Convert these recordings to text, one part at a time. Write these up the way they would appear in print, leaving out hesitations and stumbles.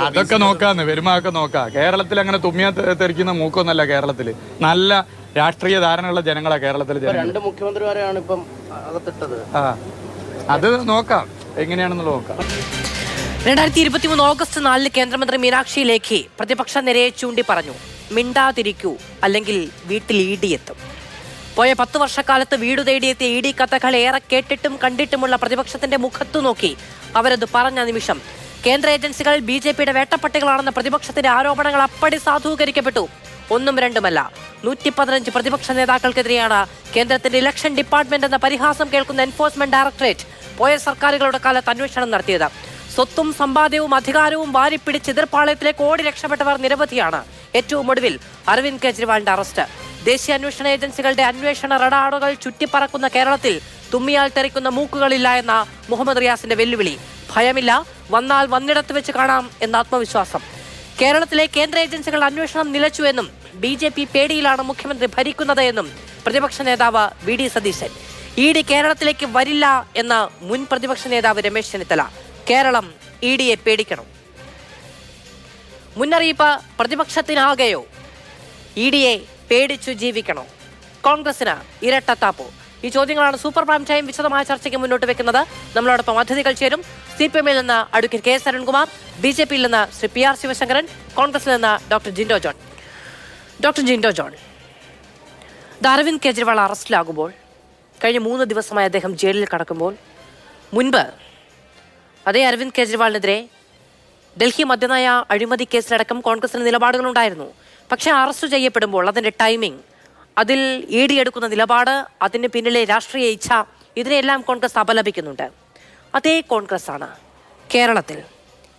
അതൊക്കെ നോക്കാന്ന് വരുമാക്കെ നോക്കാം. കേരളത്തിൽ അങ്ങനെ തുമ്മിയാ തെറിക്കുന്ന മൂക്കൊന്നല്ല. കേരളത്തിൽ നല്ല രാഷ്ട്രീയ ധാരണയുള്ള ജനങ്ങളാ കേരളത്തിലെ ജനങ്ങൾ. 2 മുഖ്യമന്ത്രിമാരെയാണ് ഇപ്പം അകത്തിട്ടത്. അത് നോക്കാം, എങ്ങനെയാണെന്നുള്ളത് നോക്കാം. 2023 ഓഗസ്റ്റ് 4 കേന്ദ്രമന്ത്രി മീനാക്ഷി ലേഖി പ്രതിപക്ഷ നിരയെ ചൂണ്ടി പറഞ്ഞു, മിണ്ടാതിരിക്കൂ അല്ലെങ്കിൽ വീട്ടിൽ ED എത്തും. പോയ 10 വർഷക്കാലത്ത് വീടു തേടിയെത്തിയ ED കഥകൾ ഏറെ കേട്ടിട്ടും കണ്ടിട്ടുമുള്ള പ്രതിപക്ഷത്തിന്റെ മുഖത്തു നോക്കി അവരത് പറഞ്ഞ നിമിഷം കേന്ദ്ര ഏജൻസികൾ BJPയുടെ വേട്ടപ്പട്ടികളാണെന്ന പ്രതിപക്ഷത്തിന്റെ ആരോപണങ്ങൾ അപ്പടി സാധൂകരിക്കപ്പെട്ടു. ഒന്നും രണ്ടുമല്ല, 115 പ്രതിപക്ഷ നേതാക്കൾക്കെതിരെയാണ് കേന്ദ്രത്തിന്റെ ഇലക്ഷൻ ഡിപ്പാർട്ട്മെന്റ് എന്ന പരിഹാസം കേൾക്കുന്ന എൻഫോഴ്സ്മെന്റ് ഡയറക്ടറേറ്റ് പോയ സർക്കാരുകളുടെ കാലത്ത് അന്വേഷണം നടത്തിയത്. സ്വത്തും സമ്പാദ്യവും അധികാരവും വാരിപ്പിടിച്ച് എതിർപ്പാളയത്തിലേക്ക് ഓടി രക്ഷപ്പെട്ടവർ നിരവധിയാണ്. ഏറ്റവും ഒടുവിൽ അരവിന്ദ് കെജ്രിവാളിന്റെ അറസ്റ്റ്. ദേശീയ അന്വേഷണ ഏജൻസികളുടെ അന്വേഷണ റഡാറുകൾ ചുറ്റിപ്പറക്കുന്ന കേരളത്തിൽ തുമ്മിയാൽ തെറിക്കുന്ന മൂക്കുകളില്ല എന്ന മുഹമ്മദ് റിയാസിന്റെ വെല്ലുവിളി. ഭയമില്ല, വന്നാൽ വന്നിടത്ത് വെച്ച് കാണാം എന്ന ആത്മവിശ്വാസം. കേരളത്തിലെ കേന്ദ്ര ഏജൻസികളുടെ അന്വേഷണം നിലച്ചുവെന്നും BJP പേടിയിലാണ് മുഖ്യമന്ത്രി ഭരിക്കുന്നത് എന്നും പ്രതിപക്ഷ നേതാവ് VD സതീശൻ. ED കേരളത്തിലേക്ക് വരില്ല എന്ന മുൻ പ്രതിപക്ഷ നേതാവ് രമേശ് ചെന്നിത്തല. കേരളം EDയെ പേടിക്കണം. മുന്നറിയിപ്പ് പ്രതിപക്ഷത്തിനാകെയോ? EDയെ പേടിച്ചു ജീവിക്കണോ? കോൺഗ്രസിന് ഇരട്ടത്താപ്പോ? ഈ ചോദ്യങ്ങളാണ് സൂപ്പർ പ്രൈം ടൈം വിശദമായ ചർച്ചയ്ക്ക് മുന്നോട്ട് വെക്കുന്നത്. നമ്മളോടൊപ്പം അതിഥികൾ ചേരും. CPM-ൽ നിന്ന് അഡ്വക്കേറ്റ് KS അരുൺകുമാർ, BJP-യിൽ നിന്ന് ശ്രീ PR ശിവശങ്കരൻ, കോൺഗ്രസിൽ നിന്ന് ഡോക്ടർ ജിൻഡോ ജോൺ. ഡോക്ടർ ജിൻഡോ ജോൺ, അരവിന്ദ് കെജ്രിവാൾ അറസ്റ്റിലാകുമ്പോൾ, കഴിഞ്ഞ 3 ദിവസമായി അദ്ദേഹം ജയിലിൽ കടക്കുമ്പോൾ, മുൻപ് അതേ അരവിന്ദ് കെജ്രിവാളിനെതിരെ ഡൽഹി മദ്യനയ അഴിമതി കേസിലടക്കം കോൺഗ്രസിന് നിലപാടുകളുണ്ടായിരുന്നു. പക്ഷേ അറസ്റ്റ് ചെയ്യപ്പെടുമ്പോൾ അതിൻ്റെ ടൈമിംഗ്, അതിൽ ED എടുക്കുന്ന നിലപാട്, അതിന് പിന്നിലെ രാഷ്ട്രീയ ഇച്ഛ, ഇതിനെല്ലാം കോൺഗ്രസ് അപലപിക്കുന്നുണ്ട്. അതേ കോൺഗ്രസ് ആണ് കേരളത്തിൽ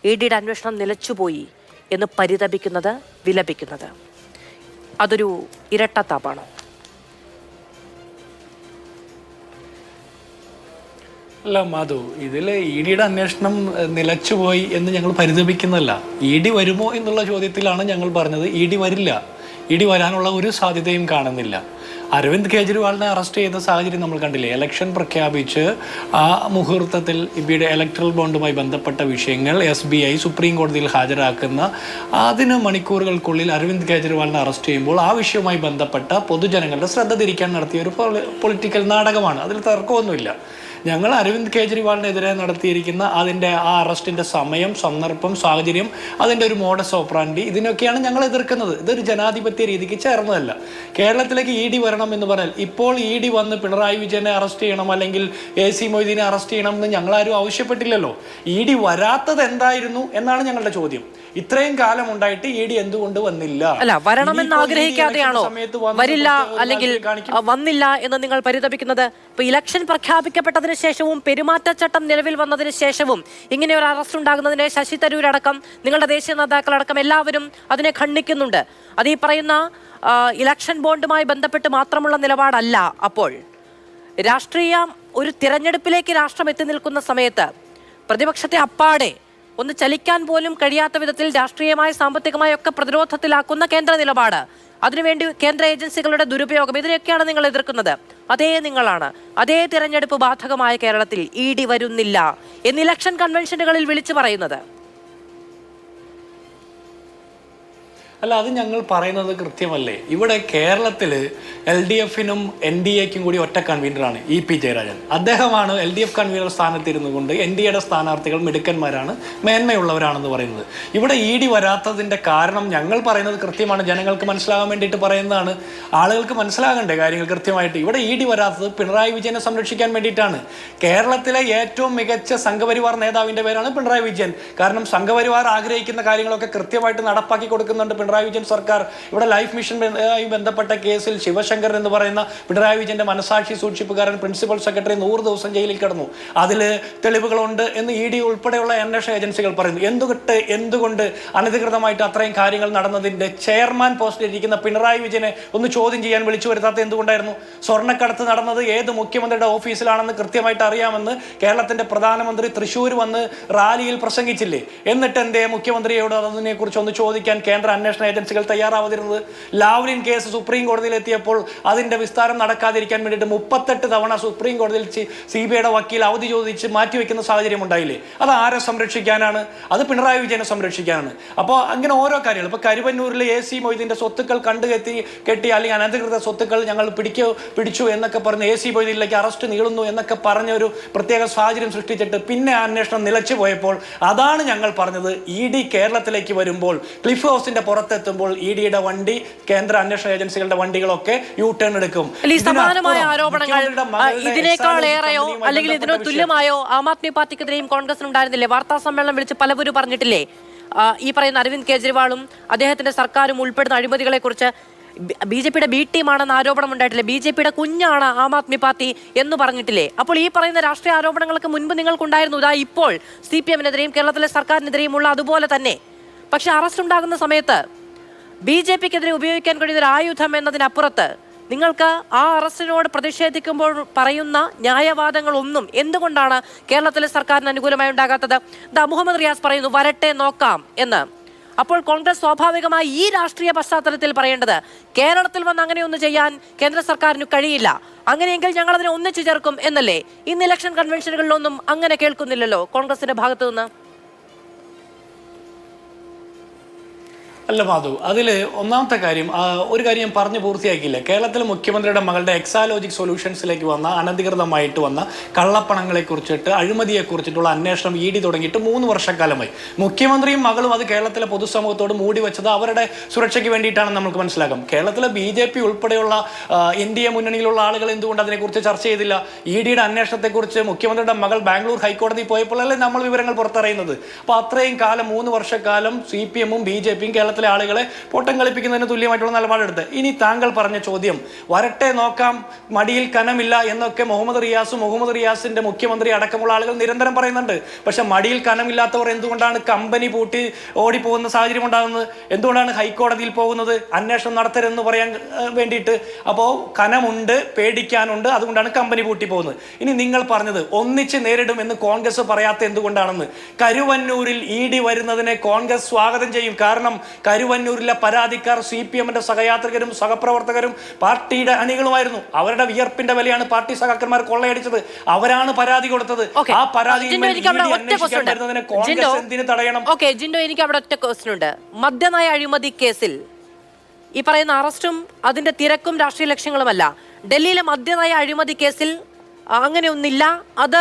EDയുടെ അന്വേഷണം നിലച്ചുപോയി എന്ന് പരിതപിക്കുന്നത്, വിലപിക്കുന്നത്. അതൊരു ഇരട്ടത്താപ്പാണോ? അല്ല മാധു, ഇതിൽ EDയുടെ അന്വേഷണം നിലച്ചുപോയി എന്ന് ഞങ്ങൾ പരിതപിക്കുന്നതല്ല. ED വരുമോ എന്നുള്ള ചോദ്യത്തിലാണ് ഞങ്ങൾ പറഞ്ഞത് ED വരില്ല. ED വരാനുള്ള ഒരു സാധ്യതയും കാണുന്നില്ല. അരവിന്ദ് കെജ്രിവാളിനെ അറസ്റ്റ് ചെയ്യുന്ന സാഹചര്യം നമ്മൾ കണ്ടില്ലേ. ഇലക്ഷൻ പ്രഖ്യാപിച്ച് ആ മുഹൂർത്തത്തിൽ ഇബിയുടെ ഇലക്ട്രൽ ബോണ്ടുമായി ബന്ധപ്പെട്ട വിഷയങ്ങൾ SBI സുപ്രീം കോടതിയിൽ ഹാജരാക്കുന്ന അതിന് മണിക്കൂറുകൾക്കുള്ളിൽ അരവിന്ദ് കെജ്രിവാളിനെ അറസ്റ്റ് ചെയ്യുമ്പോൾ ആ വിഷയവുമായി ബന്ധപ്പെട്ട പൊതുജനങ്ങളുടെ ശ്രദ്ധ തിരിക്കാൻ നടത്തിയ ഒരു പൊളിറ്റിക്കൽ നാടകമാണ്. അതിൽ തർക്കമൊന്നുമില്ല. ഞങ്ങൾ അരവിന്ദ് കെജ്രിവാളിനെതിരെ നടത്തിയിരിക്കുന്ന അതിൻ്റെ ആ അറസ്റ്റിൻ്റെ സമയം, സന്ദർഭം, സാഹചര്യം, അതിൻ്റെ ഒരു മോഡസ് ഓപ്പറാൻഡി, ഇതിനൊക്കെയാണ് ഞങ്ങൾ എതിർക്കുന്നത്. ഇതൊരു ജനാധിപത്യ രീതിക്ക് ചേർന്നതല്ല. കേരളത്തിലേക്ക് ED വരണം എന്ന് പറഞ്ഞാൽ ഇപ്പോൾ ED വന്ന് പിണറായി വിജയനെ അറസ്റ്റ് ചെയ്യണം അല്ലെങ്കിൽ AC മൊയ്തീനെ അറസ്റ്റ് ചെയ്യണം എന്ന് ഞങ്ങളാരും ആവശ്യപ്പെട്ടില്ലല്ലോ. ED വരാത്തത് എന്തായിരുന്നു എന്നാണ് ഞങ്ങളുടെ ചോദ്യം. ഇത്രയും കാലം ഉണ്ടായിട്ട് ED എന്തുകൊണ്ട് വന്നില്ല? അല്ല, വരണമെന്ന് ആഗ്രഹിക്കാതെയാണോ വരില്ല അല്ലെങ്കിൽ വന്നില്ല എന്ന് നിങ്ങൾ പരിതപിക്കുന്നത്? ഇപ്പൊ ഇലക്ഷൻ പ്രഖ്യാപിക്കപ്പെട്ടതിന് ശേഷവും പെരുമാറ്റച്ചട്ടം നിലവിൽ വന്നതിന് ശേഷവും ഇങ്ങനെ ഒരു അറസ്റ്റ് ഉണ്ടാകുന്നതിനെ ശശി തരൂർ അടക്കം നിങ്ങളുടെ ദേശീയ നേതാക്കളടക്കം എല്ലാവരും അതിനെ ഖണ്ഡിക്കുന്നുണ്ട്. അത് ഈ പറയുന്ന ഇലക്ഷൻ ബോണ്ടുമായി ബന്ധപ്പെട്ട് മാത്രമുള്ള നിലപാടല്ല. അപ്പോൾ രാഷ്ട്രീയം, ഒരു തിരഞ്ഞെടുപ്പിലേക്ക് രാഷ്ട്രം എത്തി നിൽക്കുന്ന സമയത്ത് പ്രതിപക്ഷത്തെ അപ്പാടെ ഒന്ന് ചലിക്കാൻ പോലും കഴിയാത്ത വിധത്തിൽ രാഷ്ട്രീയമായി, സാമ്പത്തികമായി ഒക്കെ പ്രതിരോധത്തിലാക്കുന്ന കേന്ദ്ര നിലപാട്, അതിനുവേണ്ടി കേന്ദ്ര ഏജൻസികളുടെ ദുരുപയോഗം, ഇതിനെയൊക്കെയാണ് നിങ്ങൾ എതിർക്കുന്നത്. അതേ നിങ്ങളാണ് അതേ തിരഞ്ഞെടുപ്പ് ബാധകമായ കേരളത്തിൽ ED വരുന്നില്ല എന്ന് ഇലക്ഷൻ കൺവെൻഷനുകളിൽ വിളിച്ചു പറയുന്നത്. അല്ല, അത് ഞങ്ങൾ പറയുന്നത് കൃത്യമല്ലേ? ഇവിടെ കേരളത്തിൽ LDF-നും NDA-ക്കും കൂടി ഒറ്റ കൺവീനറാണ് EP ജയരാജൻ. അദ്ദേഹമാണ് LDF കൺവീനർ സ്ഥാനത്തിരുന്നു കൊണ്ട് NDA-യുടെ സ്ഥാനാർത്ഥികൾ മിടുക്കന്മാരാണ്, മേന്മയുള്ളവരാണെന്ന് പറയുന്നത്. ഇവിടെ ED വരാത്തതിൻ്റെ കാരണം ഞങ്ങൾ പറയുന്നത് കൃത്യമാണ്, ജനങ്ങൾക്ക് മനസ്സിലാകാൻ വേണ്ടിയിട്ട് പറയുന്നതാണ്. ആളുകൾക്ക് മനസ്സിലാകണ്ടേ കാര്യങ്ങൾ കൃത്യമായിട്ട്? ഇവിടെ ED വരാത്തത് പിണറായി വിജയനെ സംരക്ഷിക്കാൻ വേണ്ടിയിട്ടാണ്. കേരളത്തിലെ ഏറ്റവും മികച്ച സംഘപരിവാർ നേതാവിൻ്റെ പേരാണ് പിണറായി വിജയൻ. കാരണം സംഘപരിവാർ ആഗ്രഹിക്കുന്ന കാര്യങ്ങളൊക്കെ കൃത്യമായിട്ട് നടപ്പാക്കി കൊടുക്കുന്നുണ്ട് പിണറായി വിജയൻ സർക്കാർ. ഇവിടെ ലൈഫ് മിഷനുമായി ബന്ധപ്പെട്ട കേസിൽ ശിവശങ്കർ എന്ന് പറയുന്ന പിണറായി വിജയന്റെ മനസാക്ഷി സൂക്ഷിപ്പുകാരൻ പ്രിൻസിപ്പൽ സെക്രട്ടറി 100 ദിവസം ജയിലിൽ കിടന്നു. അതിൽ തെളിവുകളുണ്ട് എന്ന് ED ഉൾപ്പെടെയുള്ള അന്വേഷണ ഏജൻസികൾ പറയുന്നു. എന്തുകൊണ്ട് അനധികൃതമായിട്ട് അത്രയും കാര്യങ്ങൾ നടന്നതിന്റെ ചെയർമാൻ പോസ്റ്റിലിരിക്കുന്ന പിണറായി വിജയനെ ഒന്ന് ചോദ്യം ചെയ്യാൻ വിളിച്ചു വരുത്താത്ത എന്തുകൊണ്ടായിരുന്നു? സ്വർണ്ണക്കടത്ത് നടന്നത് ഏത് മുഖ്യമന്ത്രിയുടെ ഓഫീസിലാണെന്ന് കൃത്യമായിട്ട് അറിയാമെന്ന് കേരളത്തിന്റെ പ്രധാനമന്ത്രി തൃശ്ശൂർ വന്ന് റാലിയിൽ പ്രസംഗിച്ചില്ലേ? എന്നിട്ട് എന്തേ മുഖ്യമന്ത്രിയോട് അതിനെക്കുറിച്ച് ഒന്ന് ചോദിക്കാൻ കേന്ദ്ര അന്വേഷണ അന്വേഷണ ഏജൻസികൾ തയ്യാറാവാതിരുന്നത്? ലാവ്ലിൻ കേസ് സുപ്രീം കോടതിയിൽ എത്തിയപ്പോൾ അതിന്റെ വിസ്താരം നടക്കാതിരിക്കാൻ വേണ്ടിയിട്ട് 38 തവണ സുപ്രീം കോടതിയിൽ CBIയുടെ വക്കീൽ അവധി ചോദിച്ച് മാറ്റിവെക്കുന്ന സാഹചര്യം ഉണ്ടായില്ലേ? അത് ആരെ സംരക്ഷിക്കാനാണ്? അത് പിണറായി വിജയനെ സംരക്ഷിക്കാനാണ്. അപ്പോൾ അങ്ങനെ ഓരോ കാര്യങ്ങൾ, ഇപ്പോൾ കരുവന്നൂരിലെ AC മൊയ്തീന്റെ സ്വത്തുക്കൾ കെട്ടി അല്ലെങ്കിൽ അനധികൃത സ്വത്തുക്കൾ ഞങ്ങൾ പിടിച്ചു എന്നൊക്കെ പറഞ്ഞ് AC മൊയ്തീനിലേക്ക് അറസ്റ്റ് നീളുന്നു എന്നൊക്കെ പറഞ്ഞ ഒരു പ്രത്യേക സാഹചര്യം സൃഷ്ടിച്ചിട്ട് പിന്നെ അന്വേഷണം നിലച്ചു പോയപ്പോൾ അതാണ് ഞങ്ങൾ പറഞ്ഞത്. ED കേരളത്തിലേക്ക് വരുമ്പോൾ ക്ലിഫ് ഹൗസിന്റെ പുറത്തെത്തുമ്പോൾ EDയുടെ വണ്ടി, കേന്ദ്ര അന്വേഷണ ഏജൻസികളുടെ വണ്ടികളൊക്കെ U-ടേൺ എടുക്കും. സമാനമായ ആരോപണങ്ങൾ ഇതിനേക്കാളേറെയോ അല്ലെങ്കിൽ ഇതിനോ തുല്യമായോ ആം ആദ്മി പാർട്ടിക്കെതിരെയും കോൺഗ്രസിന് ഉണ്ടായിരുന്നില്ലേ? വാർത്താ സമ്മേളനം വിളിച്ച് പലവരും പറഞ്ഞിട്ടില്ലേ? ഈ പറയുന്ന അരവിന്ദ് കെജ്രിവാളും അദ്ദേഹത്തിന്റെ സർക്കാരും ഉൾപ്പെടുന്ന അഴിമതികളെ കുറിച്ച് BJPയുടെ B ടീമാണെന്ന് ആരോപണം ഉണ്ടായിട്ടില്ലേ? BJPയുടെ കുഞ്ഞാണ് ആം ആദ്മി പാർട്ടി എന്ന് പറഞ്ഞിട്ടില്ലേ? അപ്പോൾ ഈ പറയുന്ന രാഷ്ട്രീയ ആരോപണങ്ങൾക്ക് മുൻപ് നിങ്ങൾക്കുണ്ടായിരുന്നു. ഇതാ ഇപ്പോൾ CPM-നെതിരെയും കേരളത്തിലെ സർക്കാരിനെതിരെയുമുള്ള അതുപോലെ തന്നെ. പക്ഷെ അറസ്റ്റ് ഉണ്ടാകുന്ന സമയത്ത് BJPക്കെതിരെ ഉപയോഗിക്കാൻ കഴിയുന്ന ഒരു ആയുധം എന്നതിനപ്പുറത്ത് നിങ്ങൾക്ക് ആ അറസ്റ്റിനോട് പ്രതിഷേധിക്കുമ്പോൾ പറയുന്ന ന്യായവാദങ്ങളൊന്നും എന്തുകൊണ്ടാണ് കേരളത്തിലെ സർക്കാരിന് അനുകൂലമായി ഉണ്ടാകാത്തത്? മുഹമ്മദ് റിയാസ് പറയുന്നു വരട്ടെ നോക്കാം എന്ന്. അപ്പോൾ കോൺഗ്രസ് സ്വാഭാവികമായി ഈ രാഷ്ട്രീയ പശ്ചാത്തലത്തിൽ പറയേണ്ടത് കേരളത്തിൽ വന്ന് അങ്ങനെയൊന്നും ചെയ്യാൻ കേന്ദ്ര സർക്കാരിന് കഴിയില്ല, അങ്ങനെയെങ്കിൽ ഞങ്ങൾ അതിനെ ഒന്നിച്ചു ചേർക്കും എന്നല്ലേ? ഇന്ന് ഇലക്ഷൻ കൺവെൻഷനുകളിലൊന്നും അങ്ങനെ കേൾക്കുന്നില്ലല്ലോ കോൺഗ്രസിന്റെ ഭാഗത്തു നിന്ന്. അല്ല മാധു, അതിൽ ഒന്നാമത്തെ കാര്യം, ഒരു കാര്യം ഞാൻ പറഞ്ഞു പൂർത്തിയാക്കിയില്ല. കേരളത്തിലെ മുഖ്യമന്ത്രിയുടെ മകളുടെ എക്സാലോജിക് സൊല്യൂഷൻസിലേക്ക് വന്ന അനധികൃതമായിട്ട് വന്ന കള്ളപ്പണങ്ങളെ കുറിച്ചിട്ട്, അഴിമതിയെ കുറിച്ചിട്ടുള്ള അന്വേഷണം ED തുടങ്ങിയിട്ട് 3 വർഷക്കാലമായി. മുഖ്യമന്ത്രിയും മകളും അത് കേരളത്തിലെ പൊതുസമൂഹത്തോട് മൂടി വെച്ചത് അവരുടെ സുരക്ഷയ്ക്ക് വേണ്ടിയിട്ടാണെന്ന് നമുക്ക് മനസ്സിലാക്കാം. കേരളത്തിലെ BJP ഉൾപ്പെടെയുള്ള NDA മുന്നണിയിലുള്ള ആളുകൾ എന്തുകൊണ്ട് അതിനെക്കുറിച്ച് ചർച്ച ചെയ്തില്ല? EDയുടെ അന്വേഷണത്തെക്കുറിച്ച് മുഖ്യമന്ത്രിയുടെ മകൾ ബാംഗ്ലൂർ ഹൈക്കോടതി പോയപ്പോഴല്ലേ നമ്മൾ വിവരങ്ങൾ പുറത്തറിയുന്നത്. അപ്പോൾ അത്രയും കാലം 3 വർഷക്കാലം CPM-ഉം BJP-യും കേരളത്തിലെ ആളുകളെ പൊട്ടം കളിപ്പിക്കുന്നതിന് തുല്യമായിട്ടുള്ള നിലപാടെടുത്ത്. ഇനി താങ്കൾ പറഞ്ഞ ചോദ്യം, വരട്ടെ നോക്കാം, മടിയിൽ കനമില്ല എന്നൊക്കെ മുഹമ്മദ് റിയാസിന്റെ മുഖ്യമന്ത്രി അടക്കമുള്ള ആളുകൾ നിരന്തരം പറയുന്നുണ്ട്. പക്ഷെ മടിയിൽ കനമില്ലാത്തവർ എന്തുകൊണ്ടാണ് കമ്പനി പൂട്ടി ഓടിപ്പോകുന്ന സാഹചര്യം ഉണ്ടാകുന്നത്? എന്തുകൊണ്ടാണ് ഹൈക്കോടതിയിൽ പോകുന്നത്? അന്വേഷണം നടത്തരുതെന്ന് പറയാൻ വേണ്ടിയിട്ട്. അപ്പോൾ കനമുണ്ട്, പേടിക്കാനുണ്ട്, അതുകൊണ്ടാണ് കമ്പനി പൂട്ടി പോകുന്നത്. ഇനി നിങ്ങൾ പറഞ്ഞത് ഒന്നിച്ച് നേരിടും എന്ന് കോൺഗ്രസ് പറയാത്ത എന്തുകൊണ്ടാണെന്ന്. കരുവന്നൂരിൽ ED വരുന്നതിനെ കോൺഗ്രസ് സ്വാഗതം ചെയ്യും. കാരണം കരുവന്നൂരിലെ പരാതിക്കാർ CPM-ന്റെ സഹയാത്രികരും സഹപ്രവർത്തകരും പാർട്ടിയുടെ അണികളുമായിരുന്നു. അവരുടെ വിയർപ്പിന്റെ വിലയാണ് പാർട്ടി സഖാക്കന്മാർ കൊള്ളയടിച്ചത്. അവരാണ് പരാതി കൊടുത്തത്. ആ പരാതി കോൺഗ്രസ് എന്തിനു തടയണം? ജിൻഡോ, എനിക്ക് അവിടെ ഒറ്റ ക്വസ്റ്റ്യൻ ഉണ്ട്. മദ്യനയ അഴിമതി കേസിൽ ഈ പറയുന്ന അറസ്റ്റും അതിന്റെ തിരക്കും രാഷ്ട്രീയ ലക്ഷ്യങ്ങളുമല്ല. ഡൽഹിയിലെ മദ്യനയ അഴിമതി കേസിൽ അങ്ങനെയൊന്നില്ല, അത്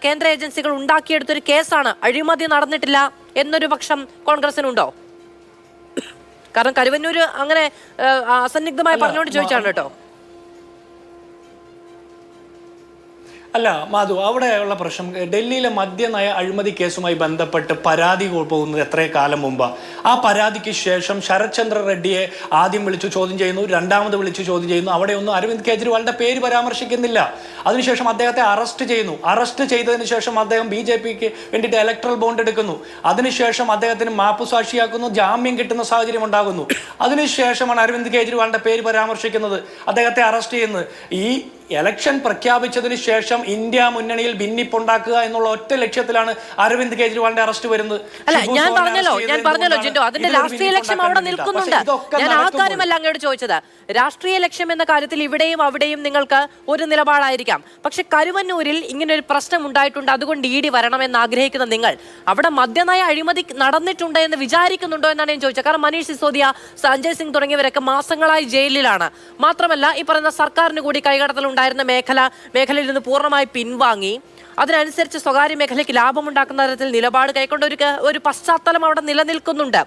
കേന്ദ്ര ഏജൻസികൾ ഉണ്ടാക്കിയെടുത്തൊരു കേസാണ്, അഴിമതി നടന്നിട്ടില്ല എന്നൊരു പക്ഷം കോൺഗ്രസിനുണ്ടോ? കാരണം കരുവന്നൂര് അങ്ങനെ അസന്നിഗ്ധമായി പറഞ്ഞുകൊണ്ട് ചോദിച്ചാണ് കേട്ടോ. അല്ല മാധു, അവിടെയുള്ള പ്രശ്നം ഡൽഹിയിലെ മദ്യനയ അഴിമതി കേസുമായി ബന്ധപ്പെട്ട് പരാതി പോകുന്നത് എത്ര കാലം മുമ്പ്. ആ പരാതിക്ക് ശേഷം ശരത് ചന്ദ്ര റെഡ്ഡിയെ ആദ്യം വിളിച്ചു ചോദ്യം ചെയ്യുന്നു, രണ്ടാമത് വിളിച്ചു ചോദ്യം ചെയ്യുന്നു. അവിടെയൊന്നും അരവിന്ദ് കെജ്രിവാളിന്റെ പേര് പരാമർശിക്കുന്നില്ല. അതിനുശേഷം അദ്ദേഹത്തെ അറസ്റ്റ് ചെയ്യുന്നു. അറസ്റ്റ് ചെയ്തതിന് ശേഷം അദ്ദേഹം BJPക്ക് വേണ്ടിയിട്ട് ഇലക്ട്രൽ ബോണ്ട് എടുക്കുന്നു. അതിനുശേഷം അദ്ദേഹത്തിന് മാപ്പുസാക്ഷിയാക്കുന്നു, ജാമ്യം കിട്ടുന്ന സാഹചര്യം ഉണ്ടാകുന്നു. അതിനുശേഷമാണ് അരവിന്ദ് കെജ്രിവാളിന്റെ പേര് പരാമർശിക്കുന്നത്, അദ്ദേഹത്തെ അറസ്റ്റ് ചെയ്യുന്നത്. ഈ ഇലക്ഷൻ പ്രഖ്യാപിച്ചതിന് ശേഷം ഇന്ത്യ മുന്നണിയിൽ ഭിന്നിപ്പുണ്ടാക്കുക എന്നുള്ള ഒറ്റ ലക്ഷ്യത്തിലാണ് അരവിന്ദ് കെജ്രിവാളിന്റെ അറസ്റ്റ് വരുന്നത്. അല്ല, ഞാൻ പറഞ്ഞല്ലോ ജിൻഡോ, അതിന്റെ രാഷ്ട്രീയ ലക്ഷ്യം അവിടെ നിൽക്കുന്നുണ്ട്. ഞാൻ ആ കാര്യമല്ല അങ്ങോട്ട് ചോദിച്ചത്. രാഷ്ട്രീയ ലക്ഷ്യം എന്ന കാര്യത്തിൽ ഇവിടെയും അവിടെയും നിങ്ങൾക്ക് ഒരു നിലപാടായിരിക്കാം. പക്ഷെ കരുവന്നൂരിൽ ഇങ്ങനെ ഒരു പ്രശ്നം ഉണ്ടായിട്ടുണ്ട്, അതുകൊണ്ട് ED വരണമെന്ന് ആഗ്രഹിക്കുന്ന നിങ്ങൾ അവിടെ മദ്യനയ അഴിമതി നടന്നിട്ടുണ്ട് എന്ന് വിചാരിക്കുന്നുണ്ടോ എന്നാണ് ഞാൻ ചോദിച്ചത്. കാരണം മനീഷ് സിസോദിയ, സഞ്ജയ് സിംഗ് തുടങ്ങിയവരൊക്കെ മാസങ്ങളായി ജയിലിലാണ്. മാത്രമല്ല ഈ പറയുന്ന സർക്കാരിന് കൂടി കൈകടത്തൽ ഉണ്ടായിരുന്ന മേഖലയിൽ നിന്ന് പൂർണ്ണമായി പിൻവാങ്ങി അതിനനുസരിച്ച് സ്വകാര്യ മേഖലയ്ക്ക് ലാഭമുണ്ടാക്കുന്ന തരത്തിൽ നിലപാട് കൈക്കൊണ്ട ഒരു പശ്ചാത്തലം അവിടെ നിലനിൽക്കുന്നുണ്ട്.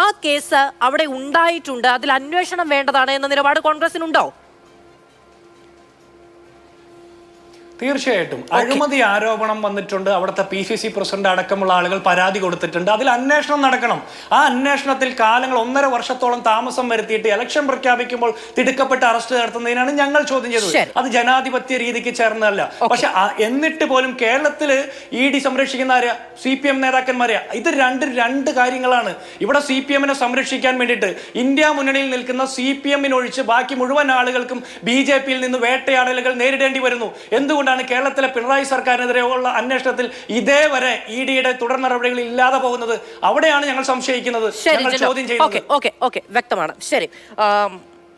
ആ കേസ് അവിടെ ഉണ്ടായിട്ടുണ്ട്, അതിൽ അന്വേഷണം വേണ്ടതാണ് എന്ന നിലപാട് കോൺഗ്രസിനുണ്ടോ? തീർച്ചയായിട്ടും അഴിമതി ആരോപണം വന്നിട്ടുണ്ട്. അവിടുത്തെ PCC പ്രസിഡന്റ് അടക്കമുള്ള ആളുകൾ പരാതി കൊടുത്തിട്ടുണ്ട്. അതിൽ അന്വേഷണം നടക്കണം. ആ അന്വേഷണത്തിൽ കാലങ്ങൾ 1.5 വർഷത്തോളം താമസം വരുത്തിയിട്ട് ഇലക്ഷൻ പ്രഖ്യാപിക്കുമ്പോൾ തിടുക്കപ്പെട്ട് അറസ്റ്റ് നടത്തുന്നതിനാണ് ഞങ്ങൾ ചോദ്യം ചെയ്തത്. അത് ജനാധിപത്യ രീതിക്ക് ചേർന്നതല്ല. പക്ഷെ എന്നിട്ട് പോലും കേരളത്തില് ED സംരക്ഷിക്കുന്ന CPM നേതാക്കന്മാരെ. ഇത് രണ്ട് കാര്യങ്ങളാണ്. ഇവിടെ CPM-നെ സംരക്ഷിക്കാൻ വേണ്ടിയിട്ട് ഇന്ത്യ മുന്നണിയിൽ നിൽക്കുന്ന CPM-നൊഴിച്ച് ബാക്കി മുഴുവൻ ആളുകൾക്കും BJP-യിൽ നിന്ന് വേട്ടയാടലുകൾ നേരിടേണ്ടി വരുന്നു. എന്തുകൊണ്ട് എന്തുകൊണ്ടാണ് കേരളത്തിലെ പിണറായി സർക്കാരിനെതിരെയുള്ള അന്വേഷണത്തിൽ ഇതേവരെ ഇഡിയുടെ തുടർ നടപടികൾ ഇല്ലാതെ പോകുന്നത്? അവിടെയാണ് ഞങ്ങൾ സംശയിക്കുന്നത്, ഞങ്ങൾ ചോദ്യം ചെയ്യുന്നത്. വ്യക്തമാണ്. ശരി,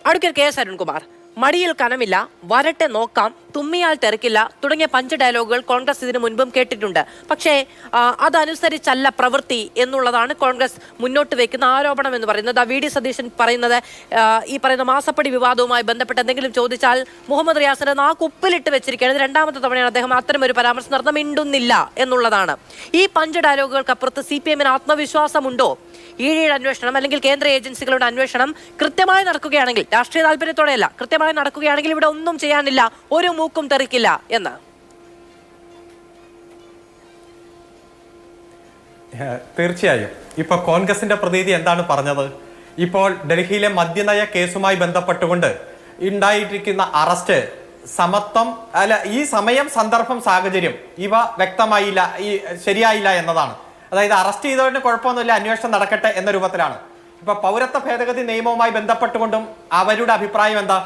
അഡ്വക്കേറ്റ് കെ എസ് അരുൺകുമാർ, മടിയിൽ കനമില്ല, വരട്ടെ നോക്കാം, തുമ്മിയാൽ തെറിക്കില്ല തുടങ്ങിയ പഞ്ച് ഡയലോഗുകൾ കോൺഗ്രസ് ഇതിനു മുൻപും കേട്ടിട്ടുണ്ട്. പക്ഷേ അതനുസരിച്ചല്ല പ്രവൃത്തി എന്നുള്ളതാണ് കോൺഗ്രസ് മുന്നോട്ട് വയ്ക്കുന്ന ആരോപണം എന്ന് പറയുന്നത്. വി ഡി സതീശൻ പറയുന്നത് ഈ പറയുന്ന മാസപ്പടി വിവാദവുമായി ബന്ധപ്പെട്ട് എന്തെങ്കിലും ചോദിച്ചാൽ മുഹമ്മദ് റിയാസിന്റെ നാക്ക് ഉപ്പിലിട്ട് വെച്ചിരിക്കുകയാണ്. ഇത് രണ്ടാമത്തെ തവണയാണ് അദ്ദേഹം അത്തരമൊരു പരാമർശം നടന്ന മിണ്ടുന്നില്ല എന്നുള്ളതാണ്. ഈ പഞ്ച് ഡയലോഗുകൾക്കപ്പുറത്ത് CPM-ന് ആത്മവിശ്വാസമുണ്ടോ? ഇഡിയുടെ അന്വേഷണം അല്ലെങ്കിൽ കേന്ദ്ര ഏജൻസികളുടെ അന്വേഷണം കൃത്യമായി നടക്കുകയാണെങ്കിൽ, രാഷ്ട്രീയ താല്പര്യത്തോടെയല്ല, കൃത്യമായി നടക്കുകയാണെങ്കിൽ ഇവിടെ ഒന്നും ചെയ്യാനില്ല, ഒരു മൂക്കും തെറിക്കില്ല എന്ന്? തീർച്ചയായും ഇപ്പൊ കോൺഗ്രസിന്റെ പ്രതീതി എന്താണ് പറഞ്ഞത്? ഇപ്പോൾ ഡൽഹിയിലെ മദ്യനയ കേസുമായി ബന്ധപ്പെട്ടുകൊണ്ട് ഉണ്ടായിരിക്കുന്ന അറസ്റ്റ് സമത്വം അല്ല, ഈ സമയം, സന്ദർഭം, സാഹചര്യം ഇവ വ്യക്തമായില്ല, ശരിയായില്ല എന്നതാണ്. അതായത് അറസ്റ്റ് ചെയ്തവരുടെ കുഴപ്പമൊന്നുമില്ല, അന്വേഷണം നടക്കട്ടെ എന്ന രൂപത്തിലാണ്. ഇപ്പൊ പൗരത്വ ഭേദഗതി നിയമവുമായി ബന്ധപ്പെട്ടുകൊണ്ടും അവരുടെ അഭിപ്രായം എന്താ?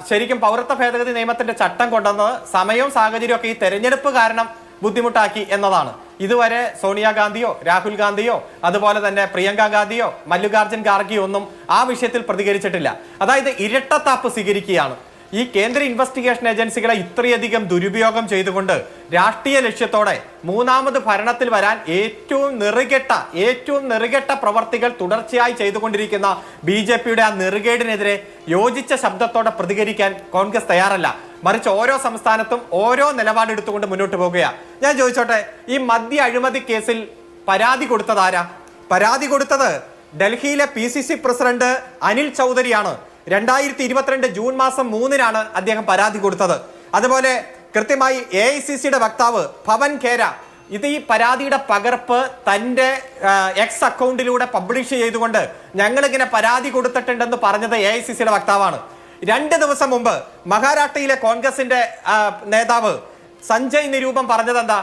ശരിക്കും പൗരത്വ ഭേദഗതി നിയമത്തിന്റെ ചട്ടം കൊണ്ടുവന്നത് സമയവും സാഹചര്യവും ഒക്കെ ഈ തെരഞ്ഞെടുപ്പ് കാരണം ബുദ്ധിമുട്ടാക്കി എന്നതാണ്. ഇതുവരെ സോണിയാഗാന്ധിയോ രാഹുൽ ഗാന്ധിയോ അതുപോലെ തന്നെ പ്രിയങ്ക ഗാന്ധിയോ മല്ലികാർജുൻ ഖാർഗെയോ ഒന്നും ആ വിഷയത്തിൽ പ്രതികരിച്ചിട്ടില്ല. അതായത് ഇരട്ടത്താപ്പ് സ്വീകരിക്കുകയാണ്. ഈ കേന്ദ്ര ഇൻവെസ്റ്റിഗേഷൻ ഏജൻസികളെ ഇത്രയധികം ദുരുപയോഗം ചെയ്തുകൊണ്ട് രാഷ്ട്രീയ ലക്ഷ്യത്തോടെ മൂന്നാമത് ഭരണത്തിൽ വരാൻ ഏറ്റവും നെറുകെട്ട പ്രവർത്തികൾ തുടർച്ചയായി ചെയ്തുകൊണ്ടിരിക്കുന്ന BJP-യുടെ ആ നെറുകേടിനെതിരെ യോജിച്ച ശബ്ദത്തോടെ പ്രതികരിക്കാൻ കോൺഗ്രസ് തയ്യാറല്ല. മറിച്ച് ഓരോ സംസ്ഥാനത്തും ഓരോ നിലപാടെടുത്തുകൊണ്ട് മുന്നോട്ട് പോകുകയാണ്. ഞാൻ ചോദിച്ചോട്ടെ, ഈ മദ്യ അഴിമതി കേസിൽ പരാതി കൊടുത്തത് ആരാ? പരാതി കൊടുത്തത് ഡൽഹിയിലെ PCC പ്രസിഡന്റ് അനിൽ ചൗധരിയാണ്. 2022 ജൂൺ മാസം 3-നാണ് അദ്ദേഹം പരാതി കൊടുത്തത്. അതുപോലെ കൃത്യമായി AICCയുടെ വക്താവ് ഭവൻ ഖേര ഇത് ഈ പരാതിയുടെ പകർപ്പ് തൻ്റെ എക്സ് അക്കൗണ്ടിലൂടെ പബ്ലിഷ് ചെയ്തുകൊണ്ട് ഞങ്ങളിങ്ങനെ പരാതി കൊടുത്തിട്ടുണ്ടെന്ന് പറഞ്ഞത് AICCയുടെ വക്താവാണ്. 2 ദിവസം മുമ്പ് മഹാരാഷ്ട്രയിലെ കോൺഗ്രസിന്റെ നേതാവ് സഞ്ജയ് നിരൂപം പറഞ്ഞത് എന്താ?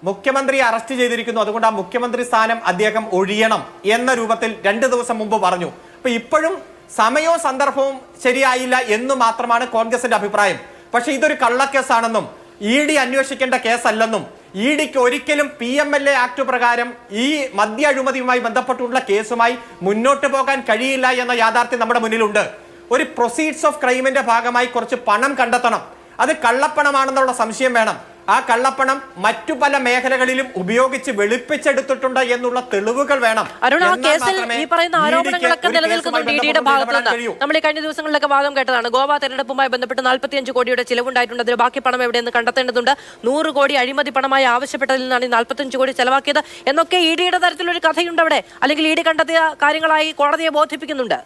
മുഖ്യമന്ത്രിയെ അറസ്റ്റ് ചെയ്തിരിക്കുന്നു, അതുകൊണ്ട് ആ മുഖ്യമന്ത്രി സ്ഥാനം അദ്ദേഹം ഒഴിയണം എന്ന രൂപത്തിൽ 2 ദിവസം മുമ്പ് പറഞ്ഞു. അപ്പൊ ഇപ്പോഴും സമയവും സന്ദർഭവും ശരിയായില്ല എന്ന് മാത്രമാണ് കോൺഗ്രസിന്റെ അഭിപ്രായം. പക്ഷെ ഇതൊരു കള്ളക്കേസാണെന്നും ED അന്വേഷിക്കേണ്ട കേസല്ലെന്നും EDക്ക് ഒരിക്കലും PMLA ആക്ട് പ്രകാരം ഈ മദ്യ അഴിമതിയുമായി ബന്ധപ്പെട്ടുള്ള കേസുമായി മുന്നോട്ട് പോകാൻ കഴിയില്ല എന്ന യാഥാർത്ഥ്യം നമ്മുടെ മുന്നിലുണ്ട്. ഒരു പ്രൊസീഡ്സ് ഓഫ് ക്രൈമിന്റെ ഭാഗമായി കുറച്ച് പണം കണ്ടെത്തണം. അത് കള്ളപ്പണമാണെന്നുള്ള സംശയം വേണം. ആ കള്ളപ്പണം മറ്റു പല മേഖലകളിലും ഉപയോഗിച്ച് വെളുപ്പിച്ചെടുത്തിട്ടുണ്ട് എന്നുള്ള തെളിവുകൾ വേണം. ഈ പറയുന്ന ആരോപണങ്ങളൊക്കെ നിലനിൽക്കുന്നുണ്ട് ഇഡിയുടെ ഭാഗത്തുനിന്ന്. നമ്മൾ ഈ കഴിഞ്ഞ ദിവസങ്ങളിലൊക്കെ വാദം കേട്ടതാണ്. ഗോവ തെരഞ്ഞെടുപ്പുമായി ബന്ധപ്പെട്ട് 45 കോടിയുടെ ചിലവുണ്ടായിട്ടുണ്ട്. അതിൽ ബാക്കി പണം എവിടെയെന്ന് കണ്ടെത്തേണ്ടതുണ്ട്. 100 കോടി അഴിമതി പണമായി ആവശ്യപ്പെട്ടതിൽ നിന്നാണ് ഈ 45 കോടി ചെലവാക്കിയത് എന്നൊക്കെ ഇഡിയുടെ തരത്തിലൊരു കഥയുണ്ട് അവിടെ. അല്ലെങ്കിൽ ഇഡി കണ്ടെത്തിയ കാര്യങ്ങളായി കോടതിയെ ബോധിപ്പിക്കുന്നുണ്ട്.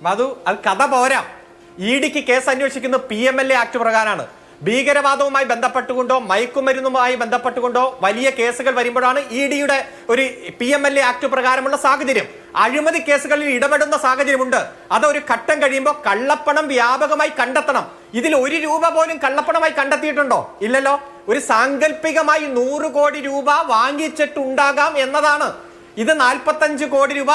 മധു, അത് കഥ പോരാ. EDക്ക് കേസ് അന്വേഷിക്കുന്നത് PMLA ആക്ട് പ്രകാരമാണ്. ഭീകരവാദവുമായി ബന്ധപ്പെട്ടുകൊണ്ടോ മയക്കുമരുന്നുമായി ബന്ധപ്പെട്ടുകൊണ്ടോ വലിയ കേസുകൾ വരുമ്പോഴാണ് EDയുടെ ഒരു PMLA ആക്ട് പ്രകാരമുള്ള സാഹചര്യം. അഴിമതി കേസുകളിൽ ഇടപെടുന്ന സാഹചര്യമുണ്ട്. അതൊരു ഘട്ടം കഴിയുമ്പോൾ കള്ളപ്പണം വ്യാപകമായി കണ്ടെത്തണം. ഇതിൽ 1 രൂപ പോലും കള്ളപ്പണമായി കണ്ടെത്തിയിട്ടുണ്ടോ? ഇല്ലല്ലോ. ഒരു സാങ്കല്പികമായി 100 കോടി രൂപ വാങ്ങിച്ചിട്ടുണ്ടാകാം എന്നതാണ്. ഇത് 45 കോടി രൂപ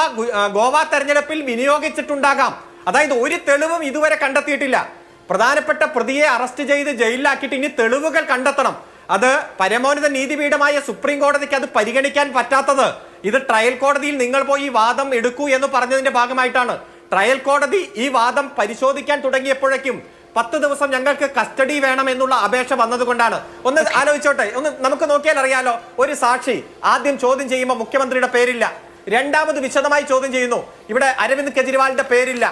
ഗോവ തെരഞ്ഞെടുപ്പിൽ വിനിയോഗിച്ചിട്ടുണ്ടാകാം. അതായത് ഒരു തെളിവും ഇതുവരെ കണ്ടെത്തിയിട്ടില്ല. പ്രധാനപ്പെട്ട പ്രതിയെ അറസ്റ്റ് ചെയ്ത് ജയിലിലാക്കിയിട്ട് ഇനി തെളിവുകൾ കണ്ടെത്തണം. അത് പരമോന്നത നീതിപീഠമായ സുപ്രീം കോടതിക്ക് അത് പരിഗണിക്കാൻ പറ്റാത്തത് ഇത് ട്രയൽ കോടതിയിൽ നിങ്ങൾ പോയി ഈ വാദം എടുക്കൂ എന്ന് പറഞ്ഞതിന്റെ ഭാഗമായിട്ടാണ്. ട്രയൽ കോടതി ഈ വാദം പരിശോധിക്കാൻ തുടങ്ങിയപ്പോഴേക്കും 10 ദിവസം ഞങ്ങൾക്ക് കസ്റ്റഡി വേണം എന്നുള്ള അപേക്ഷ വന്നതുകൊണ്ടാണ്. ഒന്ന് ആലോചിച്ചോട്ടെ, ഒന്ന് നമുക്ക് നോക്കിയാൽ അറിയാലോ. ഒരു സാക്ഷി ആദ്യം ചോദ്യം ചെയ്യുമ്പോൾ മുഖ്യമന്ത്രിയുടെ പേരില്ല, രണ്ടാമത് വിശദമായി ചോദ്യം ചെയ്യുന്നു, ഇവിടെ അരവിന്ദ് കെജ്രിവാളിന്റെ പേരില്ല.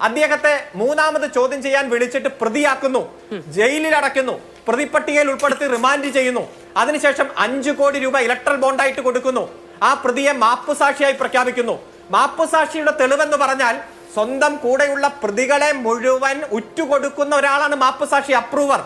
അദ്ദേഹത്തെ മൂന്നാമത് ചോദ്യം ചെയ്യാൻ വിളിച്ചിട്ട് പ്രതിയാക്കുന്നു, ജയിലിൽ അടയ്ക്കുന്നു, പ്രതിപട്ടികയിൽ ഉൾപ്പെടുത്തി റിമാൻഡ് ചെയ്യുന്നു. അതിനുശേഷം 5 കോടി രൂപ ഇലക്ട്രൽ ബോണ്ടായിട്ട് കൊടുക്കുന്നു. ആ പ്രതിയെ മാപ്പുസാക്ഷിയായി പ്രഖ്യാപിക്കുന്നു. മാപ്പുസാക്ഷിയുടെ തെളിവെന്ന് പറഞ്ഞാൽ സ്വന്തം കൂടെയുള്ള പ്രതികളെ മുഴുവൻ ഉറ്റുകൊടുക്കുന്ന ഒരാളാണ് മാപ്പുസാക്ഷി, അപ്രൂവർ.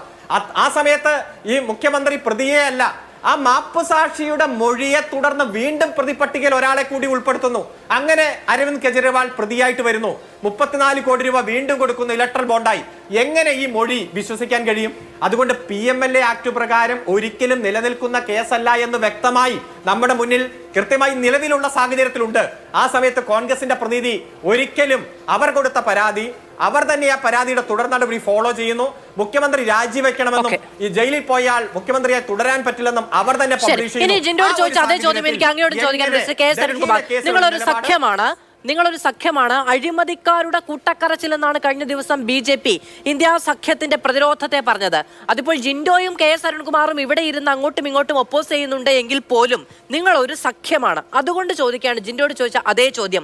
ആ സമയത്ത് ഈ മുഖ്യമന്ത്രി പ്രതിയെ അല്ല, ആ മാപ്പുസാക്ഷിയുടെ മൊഴിയെ തുടർന്ന് വീണ്ടും പ്രതിപട്ടികയിൽ ഒരാളെ കൂടി ഉൾപ്പെടുത്തുന്നു. അങ്ങനെ അരവിന്ദ് കെജ്രിവാൾ പ്രതിയായിട്ട് വരുന്നു. 34 കോടി രൂപ വീണ്ടും കൊടുക്കുന്നു ഇലക്ട്രൽ ബോണ്ടായി. എങ്ങനെ ഈ മൊഴി വിശ്വസിക്കാൻ കഴിയും? അതുകൊണ്ട് PMLA ആക്ട് പ്രകാരം ഒരിക്കലും നിലനിൽക്കുന്ന കേസല്ല എന്ന് വ്യക്തമായി നമ്മുടെ മുന്നിൽ കൃത്യമായി നിലവിലുള്ള സാഹചര്യത്തിലുണ്ട്. ആ സമയത്ത് കോൺഗ്രസിന്റെ പ്രതിനിധി ഒരിക്കലും അവർ കൊടുത്ത പരാതി അവർ തന്നെ ആ പരാതിയുടെ തുടർ നടപടി ഫോളോ ചെയ്യുന്നു. മുഖ്യമന്ത്രി രാജിവെക്കണമെന്നും ഈ ജയിലിൽ പോയാൽ മുഖ്യമന്ത്രിയെ തുടരാൻ പറ്റില്ലെന്നും അവർ തന്നെ പബ്ലിഷ് ചെയ്യുന്നു. നിങ്ങളൊരു സഖ്യമാണ്, അഴിമതിക്കാരുടെ കൂട്ടക്കരച്ചിലെന്നാണ് കഴിഞ്ഞ ദിവസം BJP ഇന്ത്യ സഖ്യത്തിന്റെ പ്രതിരോധത്തെ പറഞ്ഞത്. അതിപ്പോൾ ജിൻഡോയും KS അരുൺകുമാറും ഇവിടെ ഇരുന്ന് അങ്ങോട്ടും ഇങ്ങോട്ടും ഒപ്പോസ് ചെയ്യുന്നുണ്ട് എങ്കിൽ പോലും നിങ്ങൾ ഒരു സഖ്യമാണ്. അതുകൊണ്ട് ചോദിക്കുകയാണ്, ജിൻഡോയോട് ചോദിച്ച അതേ ചോദ്യം.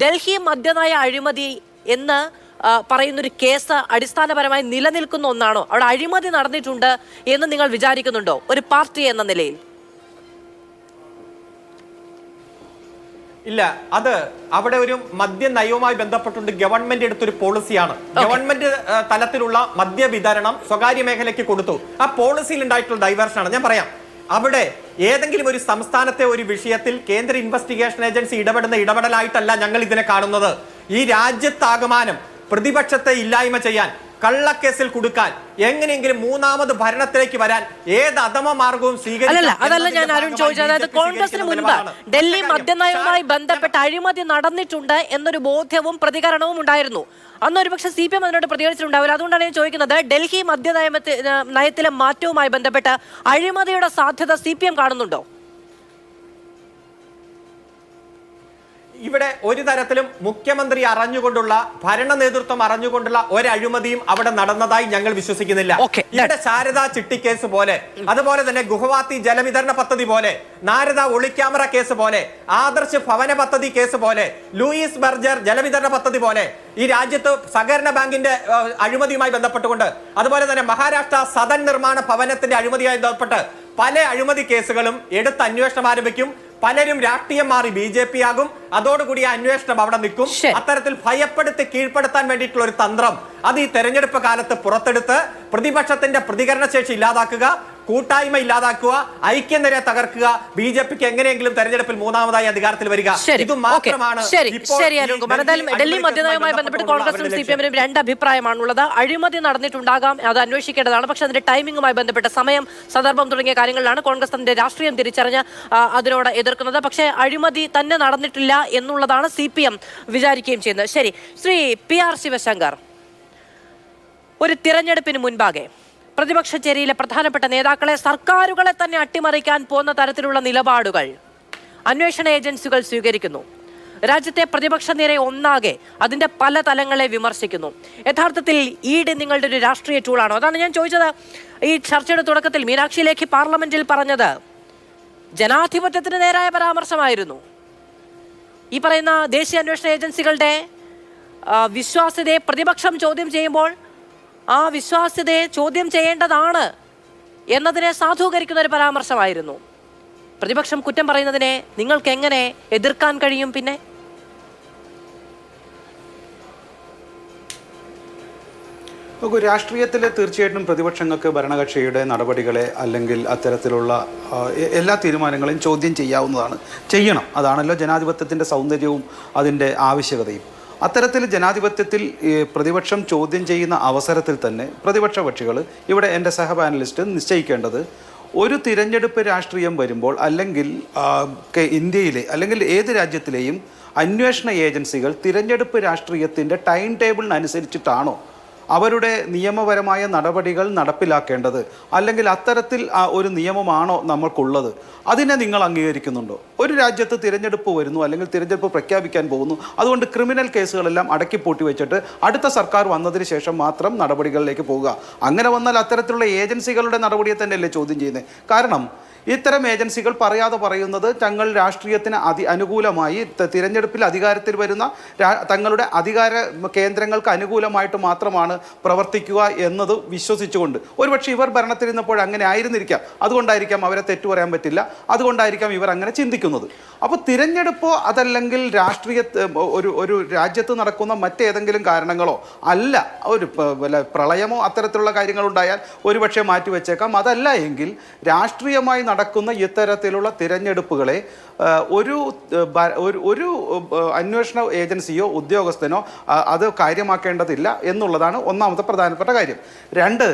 ഡൽഹി മദ്യനയ അഴിമതി എന്ന് പറയുന്നൊരു കേസ് അടിസ്ഥാനപരമായി നിലനിൽക്കുന്ന ഒന്നാണോ? അവിടെ അഴിമതി നടന്നിട്ടുണ്ട് എന്ന് നിങ്ങൾ വിചാരിക്കുന്നുണ്ടോ ഒരു പാർട്ടി എന്ന നിലയിൽ? ഇല്ല, അത് അവിടെ ഒരു മദ്യ നയവുമായി ബന്ധപ്പെട്ടുണ്ട് ഗവൺമെന്റ് എടുത്തൊരു പോളിസിയാണ്. ഗവൺമെന്റ് തലത്തിലുള്ള മദ്യ വിതരണം സ്വകാര്യ മേഖലയ്ക്ക് കൊടുത്തു. ആ പോളിസിയിൽ ഉണ്ടായിട്ടുള്ള ഡൈവേർഷനാണ്. ഞാൻ പറയാം, അവിടെ ഏതെങ്കിലും ഒരു സംസ്ഥാനത്തെ ഒരു വിഷയത്തിൽ കേന്ദ്ര ഇൻവെസ്റ്റിഗേഷൻ ഏജൻസി ഇടപെടുന്ന ഇടപെടലായിട്ടല്ല ഞങ്ങൾ ഇതിനെ കാണുന്നത്. ഈ രാജ്യത്താകമാനം പ്രതിപക്ഷത്തെ ഇല്ലായ്മ ചെയ്യാൻ, കള്ളക്കേസിൽ കൊടുക്കാൻ, എങ്ങനെയെങ്കിലും മൂന്നാമത് ഭരണത്തിലേക്ക് വരാൻ ഏത് അധമ മാർഗവും അതല്ല ഞാൻ അരുൺ ചോദിച്ചത്. അതായത് കോൺഗ്രസിന് മുൻപ് ഡൽഹി മദ്യനയവുമായി ബന്ധപ്പെട്ട് അഴിമതി നടന്നിട്ടുണ്ട് എന്നൊരു ബോധ്യവും പ്രതികരണവും ഉണ്ടായിരുന്നു. അന്ന് ഒരുപക്ഷെ CPM അതിനോട് പ്രതികരിച്ചിട്ടുണ്ടാവില്ല. അതുകൊണ്ടാണ് ഞാൻ ചോദിക്കുന്നത്, ഡൽഹി നയത്തിലെ മാറ്റവുമായി ബന്ധപ്പെട്ട് അഴിമതിയുടെ സാധ്യത CPM കാണുന്നുണ്ടോ? ഇവിടെ ഒരു തരത്തിലും മുഖ്യമന്ത്രി അറിഞ്ഞുകൊണ്ടുള്ള, ഭരണ നേതൃത്വം അറിഞ്ഞുകൊണ്ടുള്ള ഒരു അഴിമതിയും അവിടെ നടന്നതായി ഞങ്ങൾ വിശ്വസിക്കുന്നില്ല. ഇവിടെ ശാരദാ ചിട്ടി കേസ് പോലെ, അതുപോലെ തന്നെ ഗുഹവാത്തി ജലവിതരണ പദ്ധതി പോലെ, നാരദ ഒളിക്യാമറ കേസ് പോലെ, ആദർശ് ഭവന പദ്ധതി കേസ് പോലെ, ലൂയിസ് ബർജർ ജലവിതരണ പദ്ധതി പോലെ, ഈ രാജ്യത്ത് സഹകരണ ബാങ്കിന്റെ അഴിമതിയുമായി ബന്ധപ്പെട്ടുകൊണ്ട്, അതുപോലെ തന്നെ മഹാരാഷ്ട്ര സദൻ നിർമ്മാണ ഭവനത്തിന്റെ അഴിമതിയുമായി ബന്ധപ്പെട്ട് പല അഴിമതി കേസുകളും എടുത്ത് അന്വേഷണം ആരംഭിക്കും. പലരും രാഷ്ട്രീയം മാറി BJP ആകും. അതോടുകൂടി അന്വേഷണം അവിടെ നിൽക്കും. അത്തരത്തിൽ ഭയപ്പെടുത്തി കീഴ്പ്പെടുത്താൻ വേണ്ടിയിട്ടുള്ള ഒരു തന്ത്രം അത് ഈ തെരഞ്ഞെടുപ്പ് കാലത്ത് പുറത്തെടുത്ത് പ്രതിപക്ഷത്തിന്റെ പ്രതികരണ ശേഷി ഇല്ലാതാക്കുക, കൂട്ടായ്മ ഇല്ലാതാക്കുക, ഐക്യനിര തകർക്കുക, BJPക്ക് എങ്ങനെയെങ്കിലും തെരഞ്ഞെടുപ്പിൽ മൂന്നാമതായി അധികാരത്തിൽ വരിക. ഇത് മാത്രമാണ്. ഡൽഹി മദ്യനയവുമായി ബന്ധപ്പെട്ട് കോൺഗ്രസിനും CPM-നും രണ്ട് അഭിപ്രായമാണുള്ളത്. അഴിമതി നടന്നിട്ടുണ്ടാകാം, അത് അന്വേഷിക്കേണ്ടതാണ്. പക്ഷെ അതിന്റെ ടൈമിംഗുമായി ബന്ധപ്പെട്ട സമയം, സന്ദർഭം തുടങ്ങിയ കാര്യങ്ങളിലാണ് കോൺഗ്രസ് അതിന്റെ രാഷ്ട്രീയം തിരിച്ചറിഞ്ഞ് അതിനോട് എതിർക്കുന്നത്. പക്ഷേ അഴിമതി തന്നെ നടന്നിട്ടില്ല എന്നുള്ളതാണ് CPM വിചാരിക്കുകയും ചെയ്യുന്നത്. ശരി, ശ്രീ PR ശിവശങ്കർ, ഒരു തിരഞ്ഞെടുപ്പിന് മുൻപാകെ പ്രതിപക്ഷ ചേരിയിലെ പ്രധാനപ്പെട്ട നേതാക്കളെ, സർക്കാരുകളെ തന്നെ അട്ടിമറിക്കാൻ പോകുന്ന തരത്തിലുള്ള നിലപാടുകൾ അന്വേഷണ ഏജൻസികൾ സ്വീകരിക്കുന്നു. രാജ്യത്തെ പ്രതിപക്ഷ നിര ഒന്നാകെ അതിന്റെ പല തലങ്ങളെ വിമർശിക്കുന്നു. യഥാർത്ഥത്തിൽ ED നിങ്ങളുടെ ഒരു രാഷ്ട്രീയ ടൂളാണോ? അതാണ് ഞാൻ ചോദിച്ചത്. ഈ ചർച്ചയുടെ തുടക്കത്തിൽ മീനാക്ഷി ലേഖി പാർലമെന്റിൽ പറഞ്ഞത് ജനാധിപത്യത്തിന് നേരായ പരാമർശമായിരുന്നു. ഈ പറയുന്ന ദേശീയ അന്വേഷണ ഏജൻസികളുടെ വിശ്വാസ്യതയെ പ്രതിപക്ഷം ചോദ്യം ചെയ്യുമ്പോൾ ആ വിശ്വാസ്യതയെ ചോദ്യം ചെയ്യേണ്ടതാണ് എന്നതിനെ സാധൂകരിക്കുന്ന ഒരു പരാമർശമായിരുന്നു. പ്രതിപക്ഷം കുറ്റം പറയുന്നതിനെ നിങ്ങൾക്ക് എങ്ങനെ എതിർക്കാൻ കഴിയും? പിന്നെ രാഷ്ട്രീയത്തിൽ തീർച്ചയായിട്ടും പ്രതിപക്ഷങ്ങൾക്ക് ഭരണകക്ഷിയുടെ നടപടികളെ അല്ലെങ്കിൽ അത്തരത്തിലുള്ള എല്ലാ തീരുമാനങ്ങളെയും ചോദ്യം ചെയ്യാവുന്നതാണ്, ചെയ്യണം. അതാണല്ലോ ജനാധിപത്യത്തിൻ്റെ സൗന്ദര്യവും അതിൻ്റെ ആവശ്യകതയും. അത്തരത്തിൽ ജനാധിപത്യത്തിൽ പ്രതിപക്ഷം ചോദ്യം ചെയ്യുന്ന അവസരത്തിൽ തന്നെ പ്രതിപക്ഷ കക്ഷികൾ, ഇവിടെ എൻ്റെ സഹപാനലിസ്റ്റ് നിശ്ചയിക്കേണ്ടത്, ഒരു തിരഞ്ഞെടുപ്പ് രാഷ്ട്രീയം വരുമ്പോൾ അല്ലെങ്കിൽ ഇന്ത്യയിലെ അല്ലെങ്കിൽ ഏത് രാജ്യത്തിലെയും അന്വേഷണ ഏജൻസികൾ തിരഞ്ഞെടുപ്പ് രാഷ്ട്രീയത്തിൻ്റെ ടൈം ടേബിളിനനുസരിച്ചിട്ടാണോ അവരുടെ നിയമപരമായ നടപടികൾ നടപ്പിലാക്കേണ്ടത്, അല്ലെങ്കിൽ അത്തരത്തിൽ ഒരു നിയമമാണോ നമ്മൾക്കുള്ളത്? അതിനെ നിങ്ങൾ അംഗീകരിക്കുന്നുണ്ടോ? ഒരു രാജ്യത്ത് തിരഞ്ഞെടുപ്പ് വരുന്നു അല്ലെങ്കിൽ തിരഞ്ഞെടുപ്പ് പ്രഖ്യാപിക്കാൻ പോകുന്നു, അതുകൊണ്ട് ക്രിമിനൽ കേസുകളെല്ലാം അടക്കിപ്പൂട്ടി വെച്ചിട്ട് അടുത്ത സർക്കാർ വന്നതിന് ശേഷം മാത്രം നടപടികളിലേക്ക് പോവുക. അങ്ങനെ വന്നാൽ അത്തരത്തിലുള്ള ഏജൻസികളുടെ നടപടിയെ തന്നെയല്ലേ ചോദ്യം ചെയ്യുന്നത്? കാരണം ഇത്തരം ഏജൻസികൾ പറയാതെ പറയുന്നത് തങ്ങൾ രാഷ്ട്രീയത്തിന് അനുകൂലമായി തിരഞ്ഞെടുപ്പിൽ അധികാരത്തിൽ വരുന്ന തങ്ങളുടെ അധികാര കേന്ദ്രങ്ങൾക്ക് അനുകൂലമായിട്ട് മാത്രമാണ് പ്രവർത്തിക്കുക എന്നത് വിശ്വസിച്ചുകൊണ്ട്, ഒരുപക്ഷെ ഇവർ ഭരണത്തിലിരുന്നപ്പോൾ അങ്ങനെ ആയിരുന്നിരിക്കാം, അതുകൊണ്ടായിരിക്കാം അവരെ തെറ്റു പറയാൻ പറ്റില്ല, അതുകൊണ്ടായിരിക്കാം ഇവർ അങ്ങനെ ചിന്തിക്കുന്നത്. അപ്പോൾ തിരഞ്ഞെടുപ്പോ അതല്ലെങ്കിൽ ഒരു രാജ്യത്ത് നടക്കുന്ന മറ്റേതെങ്കിലും കാരണങ്ങളോ അല്ല, ഒരു പ്രളയമോ അത്തരത്തിലുള്ള കാര്യങ്ങളുണ്ടായാൽ ഒരുപക്ഷെ മാറ്റിവെച്ചേക്കാം. അതല്ല എങ്കിൽ രാഷ്ട്രീയമായി നടക്കുന്ന ഇത്തരത്തിലുള്ള തിരഞ്ഞെടുപ്പുകളെ ഒരു അന്വേഷണ ഏജൻസിയോ ഉദ്യോഗസ്ഥനോ അത് കാര്യമാക്കേണ്ടതില്ല എന്നുള്ളതാണ് ഒന്നാമത്തെ പ്രധാനപ്പെട്ട കാര്യം. രണ്ട്,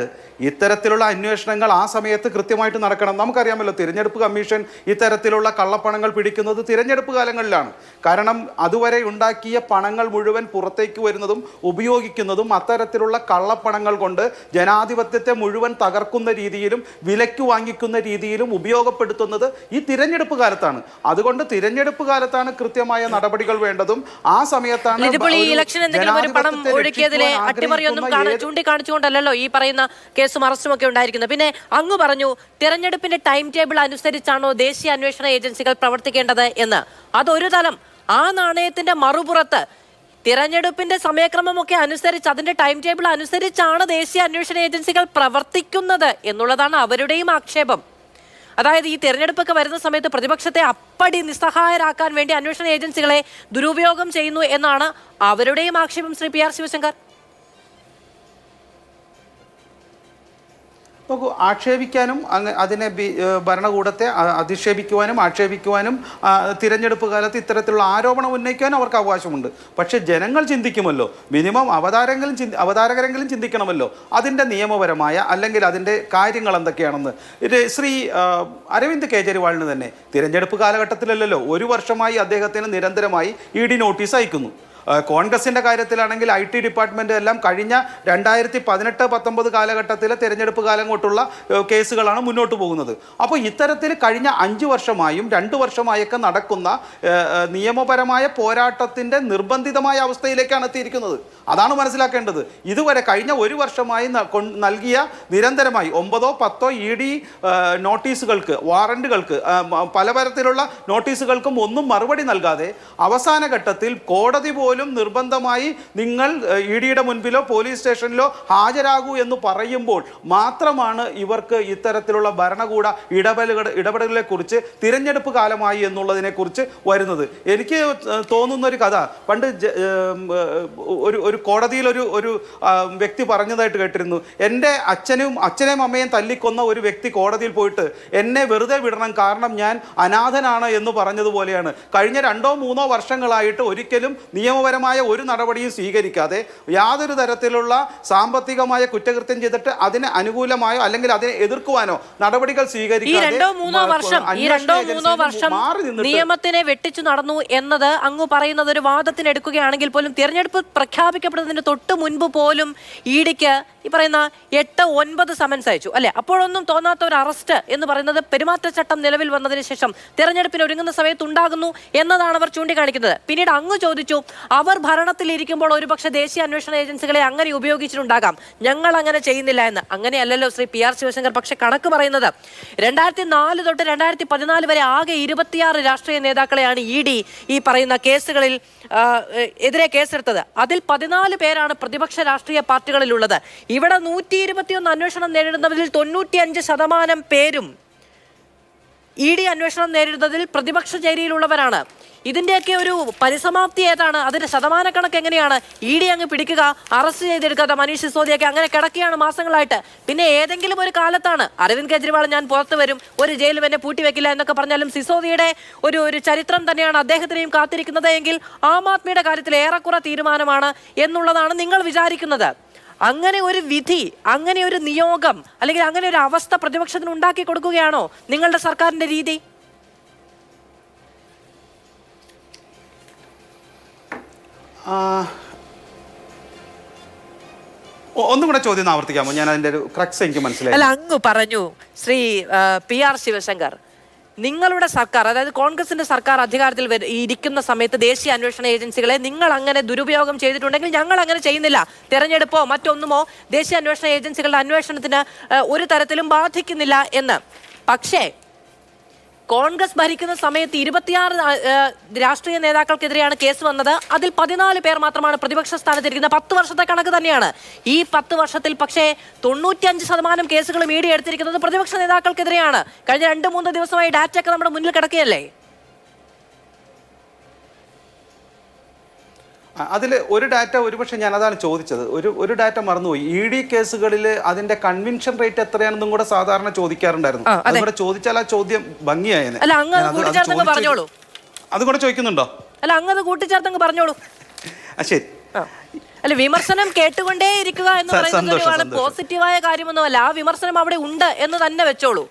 ഇത്തരത്തിലുള്ള അന്വേഷണങ്ങൾ ആ സമയത്ത് കൃത്യമായിട്ട് നടക്കണം. നമുക്കറിയാമല്ലോ, തിരഞ്ഞെടുപ്പ് കമ്മീഷൻ ഇത്തരത്തിലുള്ള കള്ളപ്പണങ്ങൾ പിടിക്കുന്നത് തിരഞ്ഞെടുപ്പ് കാലങ്ങളിലാണ്. കാരണം അതുവരെ ഉണ്ടാക്കിയ പണങ്ങൾ മുഴുവൻ പുറത്തേക്ക് വരുന്നതും ഉപയോഗിക്കുന്നതും അത്തരത്തിലുള്ള കള്ളപ്പണങ്ങൾ കൊണ്ട് ജനാധിപത്യത്തെ മുഴുവൻ തകർക്കുന്ന രീതിയിലും വിലയ്ക്ക് വാങ്ങിക്കുന്ന രീതിയിലും ഉപയോഗപ്പെടുത്തുന്നത് ഈ തിരഞ്ഞെടുപ്പ് കാലത്താണ്. അതുകൊണ്ട് തിരഞ്ഞെടുപ്പ് കാലത്താണ് കൃത്യമായ നടപടികൾ വേണ്ടതും ആ സമയത്താണ് ഇലക്ഷൻ എന്തെങ്കിലും ഒരു പണം ഒഴുക്കിയതിലെ അട്ടിമറിയൊന്നും ചൂണ്ടിക്കാണിച്ചുകൊണ്ടല്ലോ ഈ പറയുന്ന കേസും അറസ്റ്റും ഒക്കെ ഉണ്ടായിരിക്കുന്നത്. പിന്നെ അങ്ങ് പറഞ്ഞു തിരഞ്ഞെടുപ്പിന്റെ ടൈം ടേബിൾ അനുസരിച്ചാണോ ദേശീയ അന്വേഷണ ഏജൻസികൾ പ്രവർത്തിക്കേണ്ടത് എന്ന്. അതൊരു തലം. ആ നാണയത്തിന്റെ മറുപുറത്ത് തിരഞ്ഞെടുപ്പിന്റെ സമയക്രമമൊക്കെ അനുസരിച്ച് അതിന്റെ ടൈം ടേബിൾ അനുസരിച്ചാണ് ദേശീയ അന്വേഷണ ഏജൻസികൾ പ്രവർത്തിക്കുന്നത് എന്നുള്ളതാണ് അവരുടെയും ആക്ഷേപം. അതായത് ഈ തെരഞ്ഞെടുപ്പൊക്കെ വരുന്ന സമയത്ത് പ്രതിപക്ഷത്തെ അപ്പടി നിസ്സഹായരാക്കാൻ വേണ്ടി അന്വേഷണ ഏജൻസികളെ ദുരുപയോഗം ചെയ്യുന്നു എന്നാണ് അവരുടെയും ആക്ഷേപം. ശ്രീ PR ശിവശങ്കർ, നോക്കൂ, ആക്ഷേപിക്കാനും അതിനെ ഭരണകൂടത്തെ അധിക്ഷേപിക്കുവാനും ആക്ഷേപിക്കുവാനും തിരഞ്ഞെടുപ്പ് കാലത്ത് ഇത്തരത്തിലുള്ള ആരോപണം ഉന്നയിക്കാനും അവർക്ക് അവകാശമുണ്ട്. പക്ഷേ ജനങ്ങൾ ചിന്തിക്കുമല്ലോ, മിനിമം അവതാരകരെങ്കിലും ചിന്തിക്കണമല്ലോ അതിൻ്റെ നിയമപരമായ അല്ലെങ്കിൽ അതിൻ്റെ കാര്യങ്ങൾ എന്തൊക്കെയാണെന്ന്. ശ്രീ അരവിന്ദ് കെജ്രിവാളിന് തന്നെ തിരഞ്ഞെടുപ്പ് കാലഘട്ടത്തിലല്ലല്ലോ, 1 വർഷമായി അദ്ദേഹത്തിന് നിരന്തരമായി ED നോട്ടീസ് അയക്കുന്നു. കോൺഗ്രസിൻ്റെ കാര്യത്തിലാണെങ്കിൽ IT ഡിപ്പാർട്ട്മെൻ്റ് എല്ലാം കഴിഞ്ഞ 2018-19 കാലഘട്ടത്തിലെ തിരഞ്ഞെടുപ്പ് കാലം കൊണ്ടുള്ള കേസുകളാണ് മുന്നോട്ട് പോകുന്നത്. അപ്പോൾ ഇത്തരത്തിൽ കഴിഞ്ഞ 5 വർഷമായും 2 വർഷമായൊക്കെ നടക്കുന്ന നിയമപരമായ പോരാട്ടത്തിൻ്റെ നിർബന്ധിതമായ അവസ്ഥയിലേക്കാണ് എത്തിയിരിക്കുന്നത്. അതാണ് മനസ്സിലാക്കേണ്ടത്. ഇതുവരെ കഴിഞ്ഞ 1 വർഷമായി നൽകിയ നിരന്തരമായി 9-10 ED നോട്ടീസുകൾക്ക്, വാറണ്ടുകൾക്ക്, പലതരത്തിലുള്ള നോട്ടീസുകൾക്കും ഒന്നും മറുപടി നൽകാതെ അവസാന ഘട്ടത്തിൽ കോടതി പോലും നിർബന്ധമായി നിങ്ങൾ EDയുടെ മുൻപിലോ പോലീസ് സ്റ്റേഷനിലോ ഹാജരാകൂ എന്ന് പറയുമ്പോൾ മാത്രമാണ് ഇവർക്ക് ഇത്തരത്തിലുള്ള ഭരണകൂട ഇടപെടലുകളെ കുറിച്ച് തിരഞ്ഞെടുപ്പ് കാലമായി എന്നുള്ളതിനെ കുറിച്ച് വരുന്നത്. എനിക്ക് തോന്നുന്ന ഒരു കഥ, പണ്ട് ഒരു കോടതിയിൽ ഒരു വ്യക്തി പറഞ്ഞതായിട്ട് കേട്ടിരുന്നു. എൻ്റെ അച്ഛനെയും അമ്മയും തല്ലിക്കൊന്ന ഒരു വ്യക്തി കോടതിയിൽ പോയിട്ട് എന്നെ വെറുതെ വിടണം, കാരണം ഞാൻ അനാഥനാണ് എന്ന് പറഞ്ഞതുപോലെയാണ്. കഴിഞ്ഞ 2-3 വർഷങ്ങളായിട്ട് ഒരിക്കലും നിയമപരമായ ഒരു നടപടിയും സ്വീകരിക്കാതെ യാതൊരു തരത്തിലുള്ള സാമ്പത്തികമായ കുറ്റകൃത്യം ചെയ്തിട്ട് അതിന് അനുകൂലമായോ അല്ലെങ്കിൽ അതിനെ എതിർക്കുവാനോ നടപടികൾ സ്വീകരിക്കാതെ ഈ 2-3 വർഷം നിയമത്തിനെ വെട്ടിച്ചു നടന്നു എന്നത് അങ്ങ് പറയുന്നത് ഒരു വാദത്തിന് എടുക്കുകയാണെങ്കിൽ പോലും തിരഞ്ഞെടുപ്പ് പ്രഖ്യാപിക്കപ്പെടുന്നതിന് തൊട്ട് മുൻപ് പോലും EDക്ക് ഈ പറയുന്ന 8-9 സമൻസ് അയച്ചു അല്ലെ? അപ്പോഴൊന്നും തോന്നാത്ത ഒരു അറസ്റ്റ് എന്ന് പറയുന്നത് പെരുമാറ്റച്ചട്ടം നിലവിൽ വന്നതിന് ശേഷം തിരഞ്ഞെടുപ്പിന് ഒരുങ്ങുന്ന സമയത്ത് ഉണ്ടാകുന്നു എന്നതാണ് അവർ ചൂണ്ടിക്കാണിക്കുന്നത്. പിന്നീട് അങ്ങ് ചോദിച്ചു, അവർ ഭരണത്തിലിരിക്കുമ്പോൾ ഒരുപക്ഷെ ദേശീയ അന്വേഷണ ഏജൻസികളെ അങ്ങനെ ഉപയോഗിച്ചിട്ടുണ്ടാകാം, ഞങ്ങൾ അങ്ങനെ ചെയ്യുന്നില്ല എന്ന്. അങ്ങനെയല്ലല്ലോ ശ്രീ PR ശിവശങ്കർ. പക്ഷെ കണക്ക് പറയുന്നത് 2004 തൊട്ട് 2014 വരെ ആകെ 26 രാഷ്ട്രീയ നേതാക്കളെയാണ് ED ഈ പറയുന്ന കേസുകളിൽ എതിരെ കേസെടുത്തത്. അതിൽ 14 പേരാണ് പ്രതിപക്ഷ രാഷ്ട്രീയ പാർട്ടികളിലുള്ളത്. ഇവിടെ 121 അന്വേഷണം നേരിടുന്നവരിൽ 95% പേരും ED അന്വേഷണം നേരിടുന്നതിൽ പ്രതിപക്ഷ ചേരിയിലുള്ളവരാണ്. ഇതിന്റെയൊക്കെ ഒരു പരിസമാപ്തി ഏതാണ്? അതിന്റെ ശതമാനക്കണക്ക് എങ്ങനെയാണ്? ED അങ്ങ് പിടിക്കുക, അറസ്റ്റ് ചെയ്തെടുക്കാതെ മനീഷ് സിസോദിയൊക്കെ അങ്ങനെ കിടക്കുകയാണ് മാസങ്ങളായിട്ട്. പിന്നെ ഏതെങ്കിലും ഒരു കാലത്താണ് അരവിന്ദ് കെജ്രിവാൾ ഞാൻ പുറത്തു വരും, ഒരു ജയിലും എന്നെ പൂട്ടിവെക്കില്ല എന്നൊക്കെ പറഞ്ഞാലും സിസോദിയുടെ ഒരു ചരിത്രം തന്നെയാണ് അദ്ദേഹത്തിനെയും കാത്തിരിക്കുന്നത് എങ്കിൽ ആം ആദ്മിയുടെ കാര്യത്തിൽ ഏറെക്കുറെ തീരുമാനമാണ് എന്നുള്ളതാണ് നിങ്ങൾ വിചാരിക്കുന്നത്. അങ്ങനെ ഒരു വിധി, അങ്ങനെ ഒരു നിയോഗം അല്ലെങ്കിൽ അങ്ങനെ ഒരു അവസ്ഥ പ്രതിപക്ഷത്തിന് ഉണ്ടാക്കി കൊടുക്കുകയാണോ നിങ്ങളുടെ സർക്കാരിന്റെ രീതി? ഒന്നും കൂടെ ചോദ്യം ആവർത്തിക്കാമോ? ഞാൻ അതിന്റെ ഒരു ക്രക്സ് എനിക്ക് മനസ്സിലായി. അല്ല, അങ്ങ് പറഞ്ഞു ശ്രീ PR ശിവശങ്കർ, നിങ്ങളുടെ സർക്കാർ, അതായത് കോൺഗ്രസിന്റെ സർക്കാർ അധികാരത്തിൽ ഇരിക്കുന്ന സമയത്ത് ദേശീയ അന്വേഷണ ഏജൻസികളെ നിങ്ങൾ അങ്ങനെ ദുരുപയോഗം ചെയ്തിട്ടുണ്ടെങ്കിൽ ഞങ്ങൾ അങ്ങനെ ചെയ്യുന്നില്ല, തെരഞ്ഞെടുപ്പോ മറ്റൊന്നുമോ ദേശീയ അന്വേഷണ ഏജൻസികളുടെ അന്വേഷണത്തിന് ഒരു തരത്തിലും ബാധിക്കുന്നില്ല എന്ന്. പക്ഷേ കോൺഗ്രസ് ഭരിക്കുന്ന സമയത്ത് 26 രാഷ്ട്രീയ നേതാക്കൾക്കെതിരെയാണ് കേസ് വന്നത്. അതിൽ 14 പേർ മാത്രമാണ് പ്രതിപക്ഷ സ്ഥാനത്തിരിക്കുന്നത്. 10 വർഷത്തെ കണക്ക് തന്നെയാണ്. ഈ 10 വർഷത്തിൽ പക്ഷേ 95% കേസുകളും ED എടുത്തിരിക്കുന്നത് പ്രതിപക്ഷ നേതാക്കൾക്കെതിരെയാണ്. കഴിഞ്ഞ 2-3 ദിവസമായി ഡാറ്റയൊക്കെ നമ്മുടെ മുന്നിൽ കിടക്കുകയല്ലേ? അതിൽ ഒരു ഡാറ്റ ഒരുപക്ഷെ ഞാൻ അതാണ് ചോദിച്ചത്, ഒരു ഡാറ്റ മറന്നുപോയി. ED കേസുകളിൽ അതിന്റെ കൺവിൻഷൻ റേറ്റ് എത്രയാണെന്നും കൂടെ സാധാരണ ചോദിക്കാറുണ്ടായിരുന്നു. അതുകൂടെ ചോദിച്ചാൽ ആ ചോദ്യം ഭംഗിയായേനെ. അതുകൂടെ ചോദിക്കുന്നുണ്ടോ? അല്ല, അങ്ങ് കൂട്ടിച്ചേർത്തങ്ങ് പറഞ്ഞോളൂ. ശരി. അല്ല, വിമർശനം കേട്ടുകൊണ്ടേ ഇരിക്കുക എന്ന് പറയുന്നത് പോസിറ്റീവായ കാര്യമൊന്നുമല്ല. ആ വിമർശനം അവിടെ ഉണ്ട് എന്ന് തന്നെ വെച്ചോളൂ.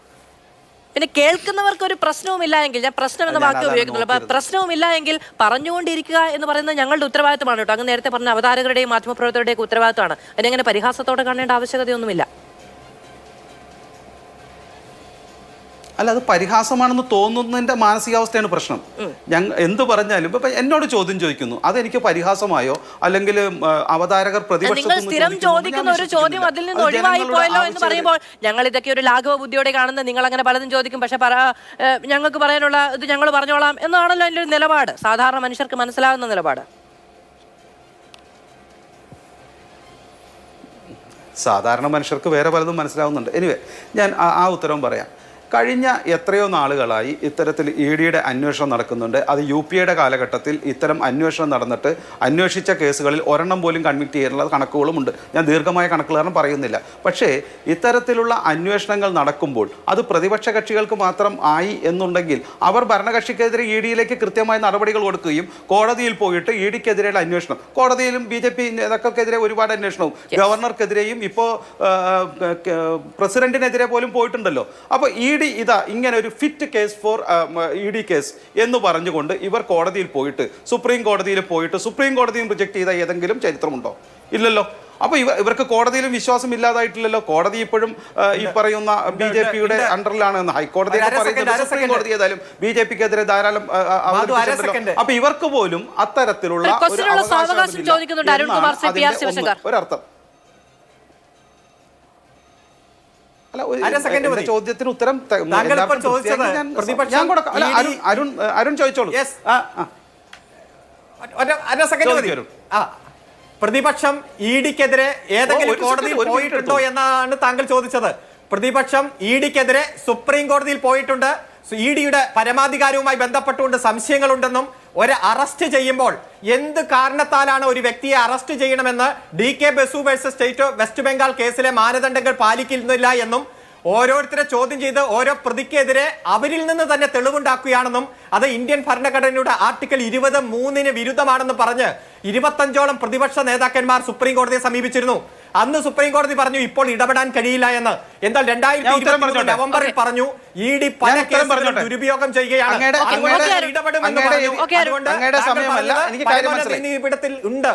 പിന്നെ കേൾക്കുന്നവർക്ക് ഒരു പ്രശ്നവുമില്ല എങ്കിൽ, ഞാൻ പ്രശ്നം എന്ന വാക്ക് ഉപയോഗിക്കുന്നുള്ളൂ, അപ്പൊ പ്രശ്നവുമില്ല എങ്കിൽ പറഞ്ഞുകൊണ്ടിരിക്കുക എന്ന് പറയുന്നത് ഞങ്ങളുടെ ഉത്തരവാദിത്തമാണ് കേട്ടോ. അങ്ങ് നേരത്തെ പറഞ്ഞ അവതാരകരുടെയും മാധ്യമപ്രവർത്തകരുടെയും ഉത്തരവാദിത്തമാണ്. അതിനെങ്ങനെ പരിഹാസത്തോടെ കാണേണ്ട ആവശ്യകതയൊന്നുമില്ല. അല്ല, അത് പരിഹാസമാണെന്ന് തോന്നുന്നതിന്റെ മാനസികാവസ്ഥയാണ് പ്രശ്നം. എന്ത് പറഞ്ഞാലും ഇപ്പൊ എന്നോട് ചോദ്യം ചോദിക്കുന്നു, അതെനിക്ക് പരിഹാസമായോ അല്ലെങ്കിൽ അവതാരകർ നിങ്ങൾ സ്ഥിരം ചോദിക്കുന്ന ഒരു ചോദ്യം അതിൽ നിന്ന് ഒഴിവായി പോയല്ലോ എന്ന് പറയുമ്പോൾ ഞങ്ങൾ ഇതൊക്കെ ഒരു ലാഘവ ബുദ്ധിയോടെ കാണുന്ന നിങ്ങൾ അങ്ങനെ പലതും ചോദിക്കും, പക്ഷെ ഞങ്ങൾക്ക് പറയാനുള്ള ഇത് ഞങ്ങൾ പറഞ്ഞോളാം എന്നാണല്ലോ എൻ്റെ ഒരു നിലപാട്. സാധാരണ മനുഷ്യർക്ക് മനസ്സിലാകുന്ന നിലപാട്. സാധാരണ മനുഷ്യർക്ക് വേറെ പലതും മനസ്സിലാവുന്നുണ്ട്. എനിവേ, ഞാൻ ആ ഉത്തരവും പറയാം. കഴിഞ്ഞ എത്രയോ നാളുകളായി ഇത്തരത്തിൽ EDയുടെ അന്വേഷണം നടക്കുന്നുണ്ട്. അത് UPAയുടെ കാലഘട്ടത്തിൽ ഇത്തരം അന്വേഷണം നടന്നിട്ട് അന്വേഷിച്ച കേസുകളിൽ ഒരെണ്ണം പോലും കൺവിക്ട് ചെയ്യാനുള്ള കണക്കുകളുമുണ്ട്. ഞാൻ ദീർഘമായ കണക്കുകൾ പറയുന്നില്ല. പക്ഷേ ഇത്തരത്തിലുള്ള അന്വേഷണങ്ങൾ നടക്കുമ്പോൾ അത് പ്രതിപക്ഷ കക്ഷികൾക്ക് മാത്രം ആയി എന്നുണ്ടെങ്കിൽ അവർ ഭരണകക്ഷിക്കെതിരെ EDയിലേക്ക് കൃത്യമായ നടപടികൾ കൊടുക്കുകയും കോടതിയിൽ പോയിട്ട് EDക്കെതിരെയുള്ള അന്വേഷണം, കോടതിയിലും BJP നേതാക്കൾക്കെതിരെ ഒരുപാട് അന്വേഷണവും ഗവർണർക്കെതിരെയും ഇപ്പോൾ പ്രസിഡന്റിനെതിരെ പോലും പോയിട്ടുണ്ടല്ലോ. അപ്പോൾ ഇതാ ഇങ്ങനെ ഒരു fit case for ED case എന്ന് പറഞ്ഞുകൊണ്ട് ഇവർ കോടതിയിൽ പോയിട്ട് സുപ്രീം കോടതിയും റിജക്ട് ചെയ്ത ഏതെങ്കിലും ചരിത്രമുണ്ടോ? ഇല്ലല്ലോ. അപ്പോൾ ഇവർക്ക് കോടതിയിലും വിശ്വാസം ഇല്ലാതായിട്ടില്ലല്ലോ. കോടതി ഇപ്പോഴും ഈ പറയുന്ന BJPയുടെ അണ്ടറിലാണ്. ഹൈക്കോടതി സുപ്രീം കോടതി ഏതായാലും BJPക്കെതിരെ ധാരാളം. അപ്പൊ ഇവർക്ക് പോലും അത്തരത്തിലുള്ള ഒരർത്ഥം. ചോദ്യത്തിന് ഉത്തരം അരുൺ ചോദിച്ചോളൂ. പ്രതിപക്ഷം EDക്കെതിരെ ഏതെങ്കിലും കോടതിയിൽ പോയിട്ടുണ്ടോ എന്നാണ് താങ്കൾ ചോദിച്ചത്. പ്രതിപക്ഷം EDക്കെതിരെ സുപ്രീം കോടതിയിൽ പോയിട്ടുണ്ട്. EDയുടെ പരമാധികാരവുമായി ബന്ധപ്പെട്ടുകൊണ്ട് സംശയങ്ങളുണ്ടെന്നും ഒരു അറസ്റ്റ് ചെയ്യുമ്പോൾ എന്ത് കാരണത്താലാണ് ഒരു വ്യക്തിയെ അറസ്റ്റ് ചെയ്യണമെന്ന് DK Basu versus state west Bengal കേസിലെ മാനദണ്ഡങ്ങൾ പാലിക്കുന്നില്ല എന്നും ഓരോരുത്തരെ ചോദ്യം ചെയ്ത് ഓരോ പ്രതിക്കെതിരെ അവരിൽ നിന്ന് തന്നെ തെളിവുണ്ടാക്കുകയാണെന്നും അത് ഇന്ത്യൻ ഭരണഘടനയുടെ ആർട്ടിക്കിൾ 23 വിരുദ്ധമാണെന്ന് പറഞ്ഞ് 25ഓളം പ്രതിപക്ഷ നേതാക്കന്മാർ സുപ്രീം കോടതിയെ സമീപിച്ചിരുന്നു. അന്ന് സുപ്രീം കോടതി പറഞ്ഞു ഇപ്പോൾ ഇടപെടാൻ കഴിയില്ല എന്ന്. എന്നാൽ 2023 നവംബറിൽ പറഞ്ഞു ED പല കേസുകളും ദുരുപയോഗം ചെയ്യുകയാണ്. ഉണ്ട്.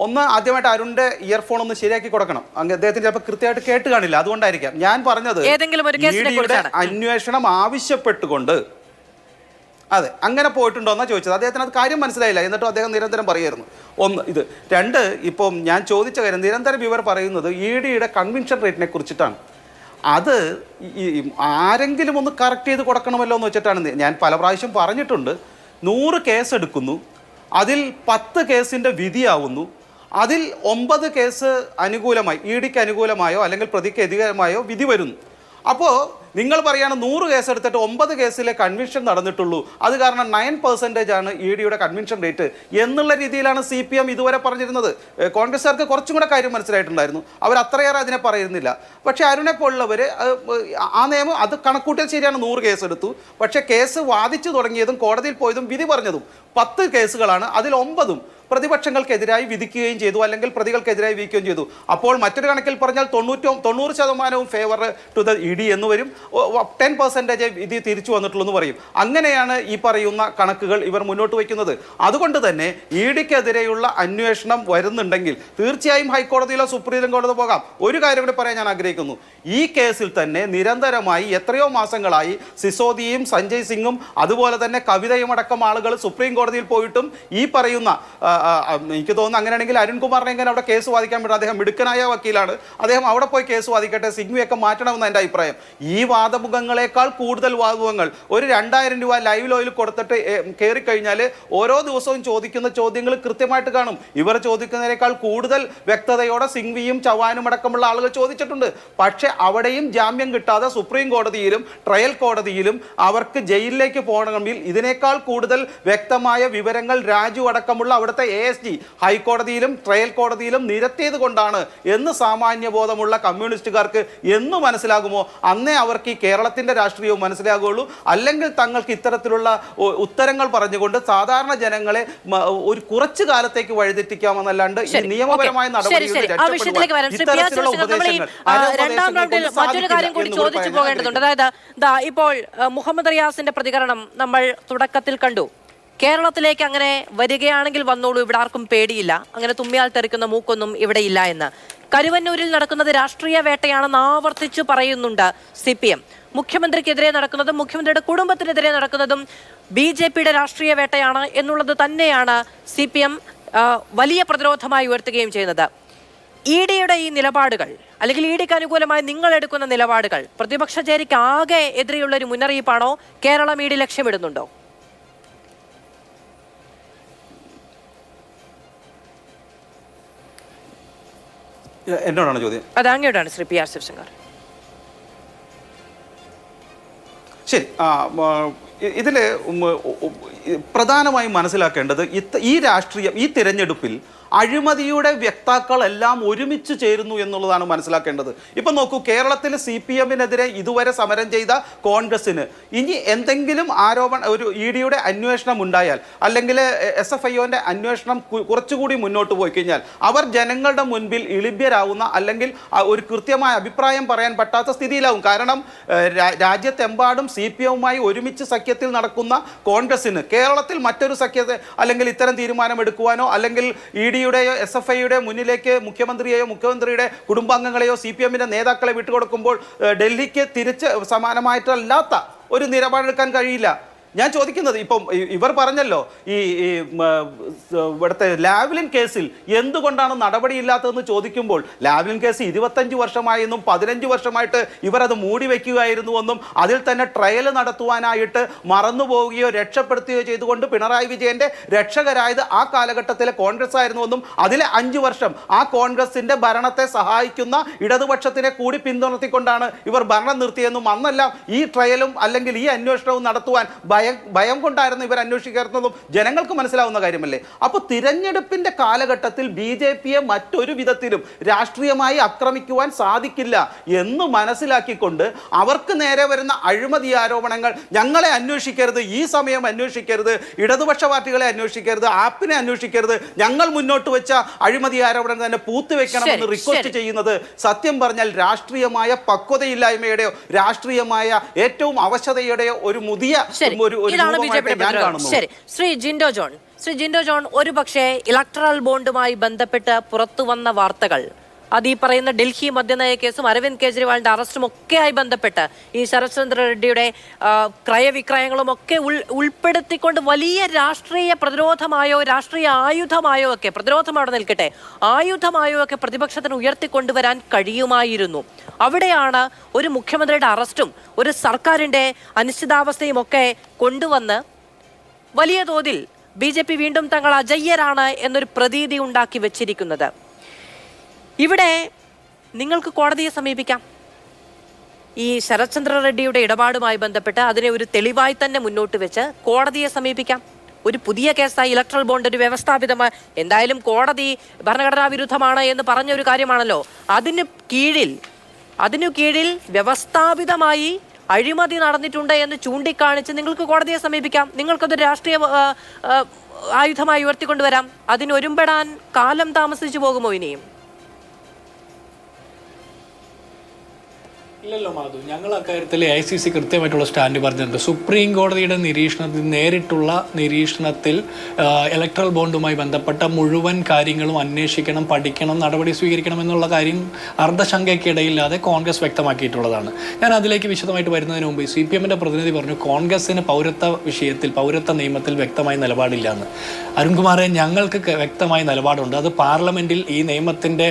ഒന്ന്, ആദ്യമായിട്ട് അരുണിന്റെ ഇയർഫോൺ ഒന്ന് ശരിയാക്കി കൊടുക്കണം. അദ്ദേഹത്തിന് ചിലപ്പോൾ കൃത്യമായിട്ട് കേട്ട് കാണില്ല, അതുകൊണ്ടായിരിക്കാം. ഞാൻ പറഞ്ഞത് EDയുടെ അന്വേഷണം ആവശ്യപ്പെട്ടുകൊണ്ട് അതെ അങ്ങനെ പോയിട്ടുണ്ടോ എന്നാ ചോദിച്ചത്. അദ്ദേഹത്തിന് അത് കാര്യം മനസ്സിലായില്ല, എന്നിട്ടും അദ്ദേഹം നിരന്തരം പറയായിരുന്നു. ഒന്ന് ഇത്. രണ്ട്, ഇപ്പം ഞാൻ ചോദിച്ച കാര്യം നിരന്തരം ഇവർ പറയുന്നത് EDയുടെ കൺവിൻഷൻ റേറ്റിനെ കുറിച്ചിട്ടാണ്. അത് ആരെങ്കിലും ഒന്ന് കറക്റ്റ് ചെയ്ത് കൊടുക്കണമല്ലോ എന്ന് വെച്ചിട്ടാണ് ഞാൻ പല പ്രാവശ്യം പറഞ്ഞിട്ടുണ്ട്. 100 കേസ് എടുക്കുന്നു, അതിൽ 10 കേസിൻ്റെ വിധിയാവുന്നു, അതിൽ 9 കേസ് അനുകൂലമായി EDക്ക് അനുകൂലമായോ അല്ലെങ്കിൽ പ്രതിക്ക് എതിരമായോ വിധി വരുന്നു. അപ്പോൾ നിങ്ങൾ പറയാണ് 100 കേസ് എടുത്തിട്ട് 9 കേസിലെ കൺവിൻഷൻ നടന്നിട്ടുള്ളൂ, അത് കാരണം 9% ആണ് EDയുടെ കൺവിൻഷൻ റേറ്റ് എന്നുള്ള രീതിയിലാണ് CPM ഇതുവരെ പറഞ്ഞിരുന്നത്. കോൺഗ്രസ്സുകാർക്ക് കുറച്ചും കൂടെ കാര്യം മനസ്സിലായിട്ടുണ്ടായിരുന്നു, അവർ അത്രയേറെ അതിനെ പറയുന്നില്ല. പക്ഷേ അരുണെ പോലുള്ളവർ ആ നിയമം അത് കണക്കൂട്ടിയാൽ ശരിയാണ്, 100 കേസ് എടുത്തു. പക്ഷേ കേസ് വാദിച്ചു തുടങ്ങിയതും കോടതിയിൽ പോയതും വിധി പറഞ്ഞതും 10 കേസുകളാണ്. അതിൽ 9ഉം പ്രതിപക്ഷങ്ങൾക്കെതിരായി വിധിക്കുകയും ചെയ്തു, അല്ലെങ്കിൽ പ്രതികൾക്കെതിരായി വിധിക്കുകയും ചെയ്തു. അപ്പോൾ മറ്റൊരു കണക്കിൽ പറഞ്ഞാൽ 90% ഫേവർ ടു ദ ED എന്ന് വരും, 10% വിധി തിരിച്ചു വന്നിട്ടുള്ളൂ എന്ന് പറയും. അങ്ങനെയാണ് ഈ പറയുന്ന കണക്കുകൾ ഇവർ മുന്നോട്ട് വയ്ക്കുന്നത്. അതുകൊണ്ട് തന്നെ EDക്കെതിരെയുള്ള അന്വേഷണം വരുന്നുണ്ടെങ്കിൽ തീർച്ചയായും ഹൈക്കോടതിയിലോ സുപ്രീം കോടതിയിലോ പോകാം. ഒരു കാര്യം കൂടി പറയാൻ ഞാൻ ആഗ്രഹിക്കുന്നു. ഈ കേസിൽ തന്നെ നിരന്തരമായി എത്രയോ മാസങ്ങളായി സിസോദിയും സഞ്ജയ് സിംഗും അതുപോലെ തന്നെ കവിതയും അടക്കം ആളുകൾ സുപ്രീം കോടതിയിൽ പോയിട്ടും ഈ പറയുന്ന എനിക്ക് തോന്നുന്നു അങ്ങനെയാണെങ്കിൽ അരുൺകുമാറിനെ എങ്ങനെ അവിടെ കേസ് വാദിക്കാൻ പറ്റും? അദ്ദേഹം മിടുക്കനായ വക്കീലാണ്, അദ്ദേഹം അവിടെ പോയി കേസ് വാദിക്കട്ടെ, സിഗ്മിയൊക്കെ മാറ്റണമെന്ന് എൻ്റെ അഭിപ്രായം. ഈ വാദമുഖങ്ങളെക്കാൾ കൂടുതൽ വാദമുഖങ്ങൾ ഒരു 2000 രൂപ ലൈവ് ഓയിൽ കൊടുത്തിട്ട് കയറിക്കഴിഞ്ഞാൽ ഓരോ ദിവസവും ചോദിക്കുന്ന ചോദ്യങ്ങൾ കൃത്യമായിട്ട് കാണും. ഇവർ ചോദിക്കുന്നതിനേക്കാൾ കൂടുതൽ വ്യക്തതയോടെ സിംഗ്വിയും ചവാനും അടക്കമുള്ള ആളുകൾ ചോദിച്ചിട്ടുണ്ട്. പക്ഷേ അവിടെയും ജാമ്യം കിട്ടാതെ സുപ്രീം കോടതിയിലും ട്രയൽ കോടതിയിലും അവർക്ക് ജയിലിലേക്ക് പോകണമെങ്കിൽ ഇതിനേക്കാൾ കൂടുതൽ വ്യക്തമായ വിവരങ്ങൾ രാജു അടക്കമുള്ള അവിടുത്തെ ASG ഹൈക്കോടതിയിലും ട്രയൽ കോടതിയിലും നിരത്തിയത് കൊണ്ടാണ് എന്ന് സാമാന്യ ബോധമുള്ള കമ്മ്യൂണിസ്റ്റുകാർക്ക് എന്ന് മനസ്സിലാകുമോ അന്നേ അവർക്ക് ഈ കേരളത്തിന്റെ രാഷ്ട്രീയവും മനസ്സിലാകുള്ളൂ. അല്ലെങ്കിൽ തങ്ങൾക്ക് ഇത്തരത്തിലുള്ള ഉത്തരങ്ങൾ പറഞ്ഞുകൊണ്ട് സാധാരണ ജനങ്ങളെ ഒരു കുറച്ചു കാലത്തേക്ക് വഴിതെറ്റിക്കാമെന്നല്ലാണ്ട് ഈ നിയമപരമായ നടപടികൾ മറ്റൊരു കാര്യം കൂടി ചോദിച്ചു പോകേണ്ടതുണ്ട്. അതായത് ഇപ്പോൾ മുഹമ്മദ് റിയാസിന്റെ പ്രതികരണം നമ്മൾ തുടക്കത്തിൽ കണ്ടു. കേരളത്തിലേക്ക് അങ്ങനെ വരികയാണെങ്കിൽ വന്നോളൂ, ഇവിടെ ആർക്കും പേടിയില്ല, അങ്ങനെ തുമ്മിയാൽ തെറിക്കുന്ന മൂക്കൊന്നും ഇവിടെ ഇല്ല എന്ന്. കരുവന്നൂരിൽ നടക്കുന്നത് രാഷ്ട്രീയ വേട്ടയാണെന്ന് ആവർത്തിച്ചു പറയുന്നുണ്ട് CPM. മുഖ്യമന്ത്രിക്കെതിരെ നടക്കുന്നതും മുഖ്യമന്ത്രിയുടെ കുടുംബത്തിനെതിരെ നടക്കുന്നതും BJPയുടെ രാഷ്ട്രീയ വേട്ടയാണ് എന്നുള്ളത് തന്നെയാണ് CPM വലിയ പ്രതിരോധമായി ഉയർത്തുകയും ചെയ്യുന്നത്. EDയുടെ ഈ നിലപാടുകൾ അല്ലെങ്കിൽ EDക്ക് അനുകൂലമായി നിങ്ങൾ എടുക്കുന്ന നിലപാടുകൾ പ്രതിപക്ഷ ചേരിക്ക് ആകെ എതിരെയുള്ള ഒരു മുന്നറിയിപ്പാണോ? കേരളം ED ലക്ഷ്യമിടുന്നുണ്ടോ? എന്നോടാണ് ചോദ്യം? അത് അങ്ങോട്ടാണ് ശ്രീ PR ശിവശങ്കർ. ശരി, ഇതിൽ പ്രധാനമായും മനസ്സിലാക്കേണ്ടത് ഈ രാഷ്ട്രീയം, ഈ തിരഞ്ഞെടുപ്പിൽ അഴിമതിയുടെ വ്യക്താക്കളെല്ലാം ഒരുമിച്ച് ചേരുന്നു എന്നുള്ളതാണ് മനസ്സിലാക്കേണ്ടത്. ഇപ്പം നോക്കൂ, കേരളത്തിൽ CPMനെതിരെ ഇതുവരെ സമരം ചെയ്ത കോൺഗ്രസിന് ഇനി എന്തെങ്കിലും ഒരു EDയുടെ അന്വേഷണം ഉണ്ടായാൽ അല്ലെങ്കിൽ SFIOന്റെ അന്വേഷണം കുറച്ചുകൂടി മുന്നോട്ട് പോയി കഴിഞ്ഞാൽ അവർ ജനങ്ങളുടെ മുൻപിൽ ഇളിഭ്യരാകുന്ന അല്ലെങ്കിൽ ഒരു കൃത്യമായ അഭിപ്രായം പറയാൻ പറ്റാത്ത സ്ഥിതിയിലാവും. കാരണം രാജ്യത്തെമ്പാടും CPMവുമായി ഒരുമിച്ച് സഖ്യത്തിൽ നടക്കുന്ന കോൺഗ്രസിന് കേരളത്തിൽ മറ്റൊരു സഖ്യത്തെ അല്ലെങ്കിൽ ഇത്തരം തീരുമാനമെടുക്കുവാനോ അല്ലെങ്കിൽ EDയുടെയോ SFIയുടെയോ മുന്നിലേക്ക് മുഖ്യമന്ത്രിയെയോ മുഖ്യമന്ത്രിയുടെ കുടുംബാംഗങ്ങളെയോ CPMന്റെ നേതാക്കളെ വിട്ടുകൊടുക്കുമ്പോൾ ഡൽഹിക്ക് തിരിച്ച് സമാനമായിട്ടല്ലാത്ത ഒരു നിലപാടെടുക്കാൻ കഴിയില്ല. ഞാൻ ചോദിക്കുന്നത്, ഇപ്പം ഇവർ പറഞ്ഞല്ലോ ഈ ഇവിടുത്തെ ലാവ്ലിൻ കേസിൽ എന്തുകൊണ്ടാണ് നടപടിയില്ലാത്തതെന്ന് ചോദിക്കുമ്പോൾ ലാവ്ലിൻ കേസ് 25 വർഷമായെന്നും 15 വർഷമായിട്ട് ഇവർ അത് മൂടി വയ്ക്കുകയായിരുന്നുവെന്നും അതിൽ തന്നെ ട്രയൽ നടത്തുവാനായിട്ട് മറന്നുപോവുകയോ രക്ഷപ്പെടുത്തുകയോ ചെയ്തുകൊണ്ട് പിണറായി വിജയന്റെ രക്ഷകരായത് ആ കാലഘട്ടത്തിലെ കോൺഗ്രസ് ആയിരുന്നുവെന്നും അതിലെ 5 വർഷം ആ കോൺഗ്രസിന്റെ ഭരണത്തെ സഹായിക്കുന്ന ഇടതുപക്ഷത്തിനെ കൂടി പിന്തുണർത്തിക്കൊണ്ടാണ് ഇവർ ഭരണം നിർത്തിയെന്നും അന്നെല്ലാം ഈ ട്രയലും അല്ലെങ്കിൽ ഈ അന്വേഷണവും നടത്തുവാൻ ഭയം കൊണ്ടായിരുന്നു ഇവർ അന്വേഷിക്കുന്നതും ജനങ്ങൾക്ക് മനസ്സിലാവുന്ന കാര്യമല്ലേ. അപ്പോൾ തിരഞ്ഞെടുപ്പിന്റെ കാലഘട്ടത്തിൽ BJPയെ മറ്റൊരു വിധത്തിലും രാഷ്ട്രീയമായി ആക്രമിക്കുവാൻ സാധിക്കില്ല എന്ന് മനസ്സിലാക്കിക്കൊണ്ട് അവർക്ക് നേരെ വരുന്ന അഴിമതി ആരോപണങ്ങൾ ഞങ്ങളെ അന്വേഷിക്കരുത്, ഈ സമയം അന്വേഷിക്കരുത്, ഇടതുപക്ഷ പാർട്ടികളെ അന്വേഷിക്കരുത്, ആപ്പിനെ അന്വേഷിക്കരുത്, ഞങ്ങൾ മുന്നോട്ട് വെച്ച അഴിമതി ആരോപണം തന്നെ പൂത്തുവെക്കണമെന്ന് റിക്വസ്റ്റ് ചെയ്യുന്നത് സത്യം പറഞ്ഞാൽ രാഷ്ട്രീയമായ പക്വതയില്ലായ്മയുടെയോ രാഷ്ട്രീയമായ ഏറ്റവും അവശതയുടെയോ ഒരു മുതിയ ഇതാണ് BJPയുടെ പ്രതിരോധം. ശരി, ശ്രീ ജിൻഡോ ജോൺ, ഒരു പക്ഷേ ഇലക്ടറൽ ബോണ്ടുമായി ബന്ധപ്പെട്ട് പുറത്തു വന്ന വാർത്തകൾ, അത് ഈ പറയുന്ന ഡൽഹി മദ്യനയ കേസും അരവിന്ദ് കെജ്രിവാളിന്റെ അറസ്റ്റും ഒക്കെയായി ബന്ധപ്പെട്ട് ഈ ശരത് ചന്ദ്ര റെഡ്ഡിയുടെ ക്രയവിക്രയങ്ങളും ഒക്കെ ഉൾപ്പെടുത്തിക്കൊണ്ട് വലിയ രാഷ്ട്രീയ പ്രതിരോധമായോ രാഷ്ട്രീയ ആയുധമായോ ഒക്കെ, പ്രതിരോധം അവിടെ നിൽക്കട്ടെ, ആയുധമായോ ഒക്കെ പ്രതിപക്ഷത്തിന് ഉയർത്തിക്കൊണ്ടുവരാൻ കഴിയുമായിരുന്നു. അവിടെയാണ് ഒരു മുഖ്യമന്ത്രിയുടെ അറസ്റ്റും ഒരു സർക്കാരിൻ്റെ അനിശ്ചിതാവസ്ഥയും ഒക്കെ കൊണ്ടുവന്ന് വലിയ തോതിൽ BJP വീണ്ടും തങ്ങൾ അജയ്യരാണ് എന്നൊരു പ്രതീതി ഉണ്ടാക്കി വെച്ചിരിക്കുന്നത്. ഇവിടെ നിങ്ങൾക്ക് കോടതിയെ സമീപിക്കാം. ഈ ശരത് ചന്ദ്ര റെഡ്ഡിയുടെ ഇടപാടുമായി ബന്ധപ്പെട്ട് അതിനെ ഒരു തെളിവായി തന്നെ മുന്നോട്ട് വെച്ച് കോടതിയെ സമീപിക്കാം. ഒരു പുതിയ കേസായി ഇലക്ട്രൽ ബോണ്ട് ഒരു വ്യവസ്ഥാപിതമായ, എന്തായാലും കോടതി ഭരണഘടനാ വിരുദ്ധമാണ് എന്ന് പറഞ്ഞൊരു കാര്യമാണല്ലോ, അതിനു കീഴിൽ വ്യവസ്ഥാപിതമായി അഴിമതി നടന്നിട്ടുണ്ട് എന്ന് ചൂണ്ടിക്കാണിച്ച് നിങ്ങൾക്ക് കോടതിയെ സമീപിക്കാം. നിങ്ങൾക്കതൊരു രാഷ്ട്രീയ ആയുധമായി ഉയർത്തിക്കൊണ്ടുവരാം. അതിനൊരുമ്പെടാൻ കാലം താമസിച്ചു പോകുമോ ഇനിയും? ഇല്ലല്ലോ മാധു, ഞങ്ങൾ അക്കാര്യത്തിൽ AICC കൃത്യമായിട്ടുള്ള സ്റ്റാൻഡ് പറഞ്ഞിട്ടുണ്ട്. സുപ്രീം കോടതിയുടെ നേരിട്ടുള്ള നിരീക്ഷണത്തിൽ ഇലക്ട്രൽ ബോണ്ടുമായി ബന്ധപ്പെട്ട മുഴുവൻ കാര്യങ്ങളും അന്വേഷിക്കണം, പഠിക്കണം, നടപടി സ്വീകരിക്കണം എന്നുള്ള കാര്യം അർദ്ധശങ്കയ്ക്കിടയില്ലാതെ കോൺഗ്രസ് വ്യക്തമാക്കിയിട്ടുള്ളതാണ്. ഞാൻ അതിലേക്ക് വിശദമായിട്ട് വരുന്നതിന് മുമ്പ് CPM-ന്റെ പ്രതിനിധി പറഞ്ഞു കോൺഗ്രസിന് പൗരത്വ നിയമത്തിൽ വ്യക്തമായ നിലപാടില്ല എന്ന്. അരുൺകുമാറെ, ഞങ്ങൾക്ക് വ്യക്തമായ നിലപാടുണ്ട്. അത് പാർലമെന്റിൽ ഈ നിയമത്തിന്റെ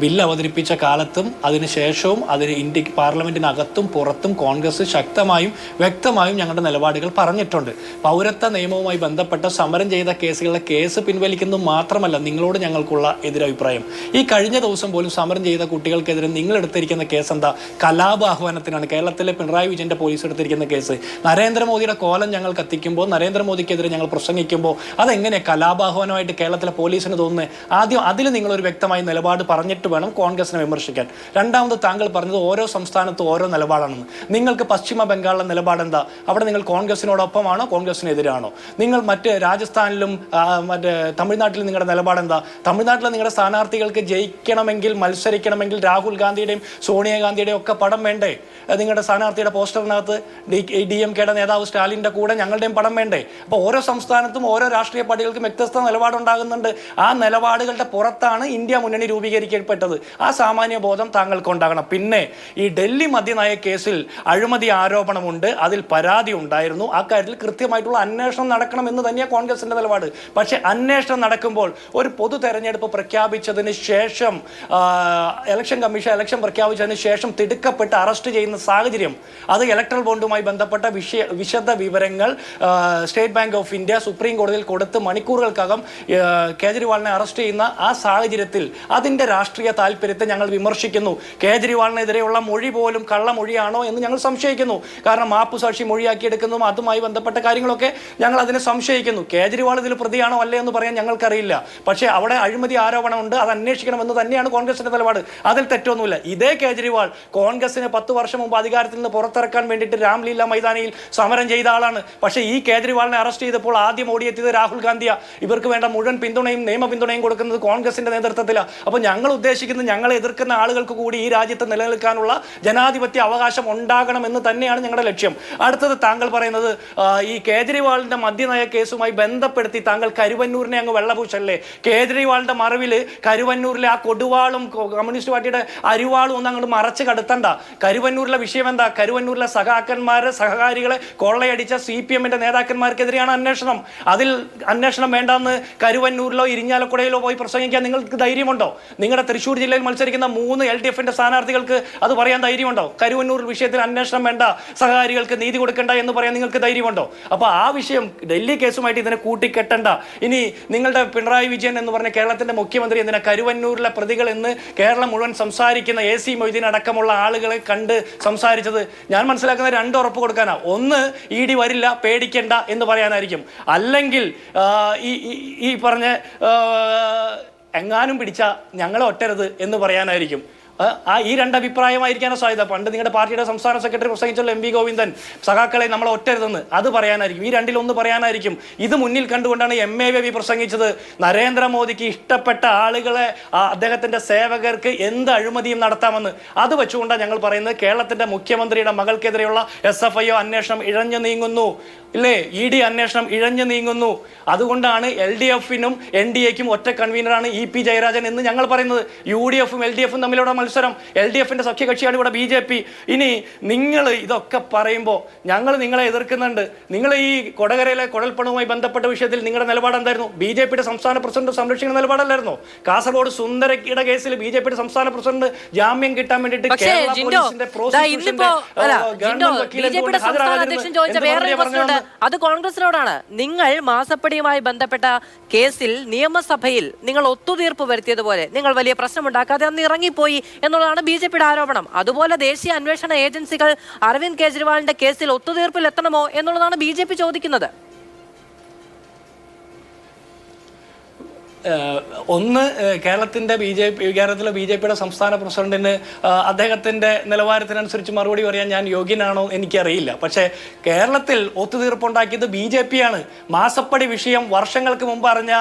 ബില്ല് അവതരിപ്പിച്ച കാലത്തും അതിനുശേഷവും ഇന്ത്യക്ക് പാർലമെന്റിനകത്തും പുറത്തും കോൺഗ്രസ് ശക്തമായും വ്യക്തമായും ഞങ്ങളുടെ നിലപാടുകൾ പറഞ്ഞിട്ടുണ്ട്. പൗരത്വ നിയമവുമായി ബന്ധപ്പെട്ട സമരം ചെയ്ത കേസുകളുടെ കേസ് പിൻവലിക്കുന്നത് മാത്രമല്ല നിങ്ങളോട് ഞങ്ങൾക്കുള്ള എതിരഭിപ്രായം. ഈ കഴിഞ്ഞ ദിവസം പോലും സമരം ചെയ്ത കുട്ടികൾക്കെതിരെ നിങ്ങൾ എടുത്തിരിക്കുന്ന കേസ് എന്താ? കലാപാഹ്വാനത്തിനാണ്. കേരളത്തിലെ പിണറായി വിജയന്റെ പോലീസ് എടുത്തിരിക്കുന്ന കേസ്. നരേന്ദ്രമോദിയുടെ കോലം ഞങ്ങൾ കത്തിക്കുമ്പോൾ, നരേന്ദ്രമോദിക്കെതിരെ ഞങ്ങൾ പ്രസംഗിക്കുമ്പോൾ അതെങ്ങനെ കലാപാഹ്വാനമായിട്ട് കേരളത്തിലെ പോലീസിന് തോന്നുന്നത്? ആദ്യം അതിൽ നിങ്ങളൊരു വ്യക്തമായ നിലപാട് പറഞ്ഞിട്ട് വേണം കോൺഗ്രസിനെ വിമർശിക്കാൻ. രണ്ടാമത് താങ്കൾ പറഞ്ഞത് ഓരോ സംസ്ഥാനത്തും ഓരോ നിലപാടാണെന്ന്. നിങ്ങൾക്ക് പശ്ചിമ ബംഗാളിലെ നിലപാട് എന്താ? അവിടെ നിങ്ങൾ കോൺഗ്രസിനോടൊപ്പമാണോ കോൺഗ്രസിനെതിരാണോ? നിങ്ങൾ മറ്റ് രാജസ്ഥാനിലും മറ്റേ തമിഴ്നാട്ടിലും നിങ്ങളുടെ നിലപാടെന്താ? തമിഴ്നാട്ടിലെ നിങ്ങളുടെ സ്ഥാനാർത്ഥികൾക്ക് ജയിക്കണമെങ്കിൽ, മത്സരിക്കണമെങ്കിൽ രാഹുൽ ഗാന്ധിയുടെയും സോണിയാഗാന്ധിയുടെയും ഒക്കെ പടം വേണ്ടേ? നിങ്ങളുടെ സ്ഥാനാർത്ഥിയുടെ പോസ്റ്ററിനകത്ത് DMK-യുടെ നേതാവ് സ്റ്റാലിൻ്റെ കൂടെ ഞങ്ങളുടെയും പടം വേണ്ടേ? അപ്പോൾ ഓരോ സംസ്ഥാനത്തും ഓരോ രാഷ്ട്രീയ പാർട്ടികൾക്കും വ്യത്യസ്ത നിലപാടുണ്ടാകുന്നുണ്ട്. ആ നിലപാടുകളുടെ പുറത്താണ് ഇന്ത്യ മുന്നണി രൂപീകരിക്കപ്പെട്ടത്. ആ സാമാന്യ ബോധം താങ്കൾക്ക് ഉണ്ടാകണം. പിന്നെ ഈ ഡൽഹി മദ്യനയ കേസിൽ അഴിമതി ആരോപണമുണ്ട്, അതിൽ പരാതി ഉണ്ടായിരുന്നു. ആ കാര്യത്തിൽ കൃത്യമായിട്ടുള്ള അന്വേഷണം നടക്കണം എന്ന് തന്നെയാണ് കോൺഗ്രസിന്റെ നിലപാട്. പക്ഷെ അന്വേഷണം നടക്കുമ്പോൾ ഒരു പൊതു തെരഞ്ഞെടുപ്പ് പ്രഖ്യാപിച്ചതിന് ശേഷം ഇലക്ഷൻ കമ്മീഷൻ ഇലക്ഷൻ പ്രഖ്യാപിച്ചതിന് ശേഷം തിടുക്കപ്പെട്ട് അറസ്റ്റ് ചെയ്യുന്ന സാഹചര്യം, അത് ഇലക്ട്രൽ ബോണ്ടുമായി ബന്ധപ്പെട്ട വിശദ വിവരങ്ങൾ state bank of India supreme കോടതിയിൽ കൊടുത്ത് മണിക്കൂറുകൾക്കകം കേജ്രിവാളിനെ അറസ്റ്റ് ചെയ്യുന്ന ആ സാഹചര്യത്തിൽ അതിൻ്റെ രാഷ്ട്രീയ താല്പര്യത്തെ ഞങ്ങൾ വിമർശിക്കുന്നു. കേജ്രിവാളിനെതിരെയുള്ള മൊഴി പോലും കള്ളമൊഴിയാണോ എന്ന് ഞങ്ങൾ സംശയിക്കുന്നു. കാരണം മാപ്പുസാക്ഷി മൊഴിയാക്കിയെടുക്കുന്നതും അതുമായി ബന്ധപ്പെട്ട കാര്യങ്ങളൊക്കെ ഞങ്ങൾ അതിനെ സംശയിക്കുന്നു. കേജ്രിവാൾ ഇതിൽ പ്രതിയാണോ അല്ലേ എന്ന് പറയാൻ ഞങ്ങൾക്കറിയില്ല. പക്ഷേ അവിടെ അഴിമതി ആരോപണമുണ്ട്, അത് അന്വേഷിക്കണമെന്ന് തന്നെയാണ് കോൺഗ്രസിന്റെ നിലപാട്. അതിൽ തെറ്റൊന്നുമില്ല. ഇതേ കേജ്രിവാൾ കോൺഗ്രസിന് 10 വർഷം മുമ്പ് അധികാരത്തിൽ നിന്ന് പുറത്തിറക്കാൻ വേണ്ടിയിട്ട് രാംലീല മൈതാനിയിൽ സമരം ചെയ്ത ആളാണ്. പക്ഷേ ഈ കേജ്രിവാളിനെ അറസ്റ്റ് ചെയ്തപ്പോൾ ആദ്യം ഓടിയെത്തിയത് രാഹുൽ ഗാന്ധിയാണ്. ഇവർക്ക് വേണ്ട മുഴുവൻ പിന്തുണയും നിയമ പിന്തുണയും കൊടുക്കുന്നത് കോൺഗ്രസിന്റെ നേതൃത്വത്തിലാണ്. അപ്പോൾ ഞങ്ങൾ ഉദ്ദേശിക്കുന്നത് ഞങ്ങളെ എതിർക്കുന്ന ആളുകൾക്ക് കൂടി ഈ രാജ്യത്ത് നിലനിൽക്കാനുള്ള ജനാധിപത്യ അവകാശം ഉണ്ടാകണമെന്ന് തന്നെയാണ് ഞങ്ങളുടെ ലക്ഷ്യം. അടുത്തത് താങ്കൾ പറയുന്നത് ഈ കേജ്രിവാളിന്റെ മദ്യനയ കേസുമായി ബന്ധപ്പെടുത്തി താങ്കൾ കരുവന്നൂരിനെ അങ്ങ് വെള്ളപൂശല്ലേ? കേജ്രിവാളിന്റെ മറവിൽ കരുവന്നൂരിലെ ആ കൊടുവാളും കമ്മ്യൂണിസ്റ്റ് പാർട്ടിയുടെ അരിവാളും ഒന്നും അങ്ങോട്ട് മറച്ച് കടത്തണ്ട. കരുവന്നൂരിലെ വിഷയം എന്താ? കരുവന്നൂരിലെ സഹകാരികളെ കൊള്ളയടിച്ച CPM-ന്റെ നേതാക്കന്മാർക്കെതിരെയാണ് അന്വേഷണം. അതിൽ അന്വേഷണം വേണ്ടെന്ന് കരുവന്നൂരിലോ ഇരിഞ്ഞാലക്കുടയിലോ പോയി പ്രസംഗിക്കാൻ നിങ്ങൾക്ക് ധൈര്യമുണ്ടോ? നിങ്ങളുടെ തൃശ്ശൂർ ജില്ലയിൽ മത്സരിക്കുന്ന 3 LDF-ന്റെ സ്ഥാനാർത്ഥികൾക്ക് അത് പറയാൻ ധൈര്യമുണ്ടോ? കരുവന്നൂർ വിഷയത്തിൽ അന്വേഷണം വേണ്ട, സഹകാരികൾക്ക് നീതി കൊടുക്കണ്ട എന്ന് പറയാൻ നിങ്ങൾക്ക് ധൈര്യമുണ്ടോ? അപ്പോൾ ആ വിഷയം ഡൽഹി കേസുമായിട്ട് ഇതിനെ കൂട്ടിക്കെട്ടണ്ട. ഇനി നിങ്ങളുടെ പിണറായി വിജയൻ എന്ന് പറഞ്ഞ കേരളത്തിന്റെ മുഖ്യമന്ത്രി എന്തിനാ കരുവന്നൂരിലെ പ്രതികൾ എന്ന് കേരളം മുഴുവൻ സംസാരിക്കുന്ന AC മൊയ്തീൻ അടക്കമുള്ള ആളുകളെ കണ്ട് സംസാരിച്ചത് ഞാൻ മനസ്സിലാക്കുന്ന 2 ഉറപ്പ് കൊടുക്കാനാ. ഒന്ന്, ED വരില്ല, പേടിക്കണ്ട എന്ന് പറയാനായിരിക്കും. അല്ലെങ്കിൽ ഈ പറഞ്ഞ എങ്ങാനും പിടിച്ച ഞങ്ങളെ ഒറ്റരുത് എന്ന് പറയാനായിരിക്കും. ഈ 2 അഭിപ്രായമായിരിക്കാനോ സാധ്യത. പണ്ട് നിങ്ങളുടെ പാർട്ടിയുടെ സംസ്ഥാന സെക്രട്ടറി പ്രസംഗിച്ചല്ലോ MV ഗോവിന്ദൻ, സഖാക്കളെ നമ്മൾ ഒറ്റരുതെന്ന്, അത് പറയാനായിരിക്കും. ഈ 2-ൽ 1 പറയാനായിരിക്കും. ഇത് മുന്നിൽ കണ്ടുകൊണ്ടാണ് MA ബേബി പ്രസംഗിച്ചത്. നരേന്ദ്രമോദിക്ക് ഇഷ്ടപ്പെട്ട ആളുകളെ, അദ്ദേഹത്തിന്റെ സേവകർക്ക് എന്ത് അഴിമതിയും നടത്താമെന്ന്. അത് വെച്ചുകൊണ്ടാണ് ഞങ്ങൾ പറയുന്നത് കേരളത്തിന്റെ മുഖ്യമന്ത്രിയുടെ മകൾക്കെതിരെയുള്ള SFIO അന്വേഷണം ഇഴഞ്ഞു നീങ്ങുന്നു, ഇല്ലേ? ED അന്വേഷണം ഇഴഞ്ഞു നീങ്ങുന്നു. അതുകൊണ്ടാണ് LDF-നും NDA-ക്കും ഒറ്റ കൺവീനറാണ് EP ജയരാജൻ എന്ന് ഞങ്ങൾ പറയുന്നത്. UDF-ഉം LDF-ഉം തമ്മിലുള്ള മത്സരം, LDF-ന്റെ സഖ്യകക്ഷിയാണ് ഇവിടെ BJP. ഇനി നിങ്ങൾ ഇതൊക്കെ പറയുമ്പോൾ ഞങ്ങൾ നിങ്ങളെ എതിർക്കുന്നുണ്ട്. നിങ്ങൾ ഈ കൊടകരയിലെ കുഴൽപ്പണവുമായി ബന്ധപ്പെട്ട വിഷയത്തിൽ നിങ്ങളുടെ നിലപാട് എന്തായിരുന്നു? BJP-യുടെ സംസ്ഥാന പ്രസിഡന്റ് സംരക്ഷിക്കുന്ന നിലപാടല്ലായിരുന്നോ? കാസർഗോഡ് സുന്ദരയുടെ കേസിൽ BJP-യുടെ സംസ്ഥാന പ്രസിഡന്റ് ജാമ്യം കിട്ടാൻ വേണ്ടിയിട്ട് അത് കോൺഗ്രസിനോടാണ്. നിങ്ങൾ മാസപ്പടിയുമായി ബന്ധപ്പെട്ട കേസിൽ നിയമസഭയിൽ നിങ്ങൾ ഒത്തുതീർപ്പ് വരുത്തിയതുപോലെ നിങ്ങൾ വലിയ പ്രശ്നമുണ്ടാക്കാതെ അന്ന് ഇറങ്ങിപ്പോയി എന്നുള്ളതാണ് BJP-യുടെ ആരോപണം. അതുപോലെ ദേശീയ അന്വേഷണ ഏജൻസികൾ അരവിന്ദ് കെജ്രിവാളിന്റെ കേസിൽ ഒത്തുതീർപ്പിൽ എത്തണമോ എന്നുള്ളതാണ് BJP ചോദിക്കുന്നത്. ഒന്ന് കേരളത്തിലെ ബി ജെ പിയുടെ സംസ്ഥാന പ്രസിഡന്റിന് അദ്ദേഹത്തിൻ്റെ നിലവാരത്തിനനുസരിച്ച് മറുപടി പറയാൻ ഞാൻ യോഗ്യനാണോ എനിക്കറിയില്ല. പക്ഷേ കേരളത്തിൽ ഒത്തുതീർപ്പുണ്ടാക്കിയത് BJP ആണ്. മാസപ്പടി വിഷയം വർഷങ്ങൾക്ക് മുമ്പ് അറിഞ്ഞ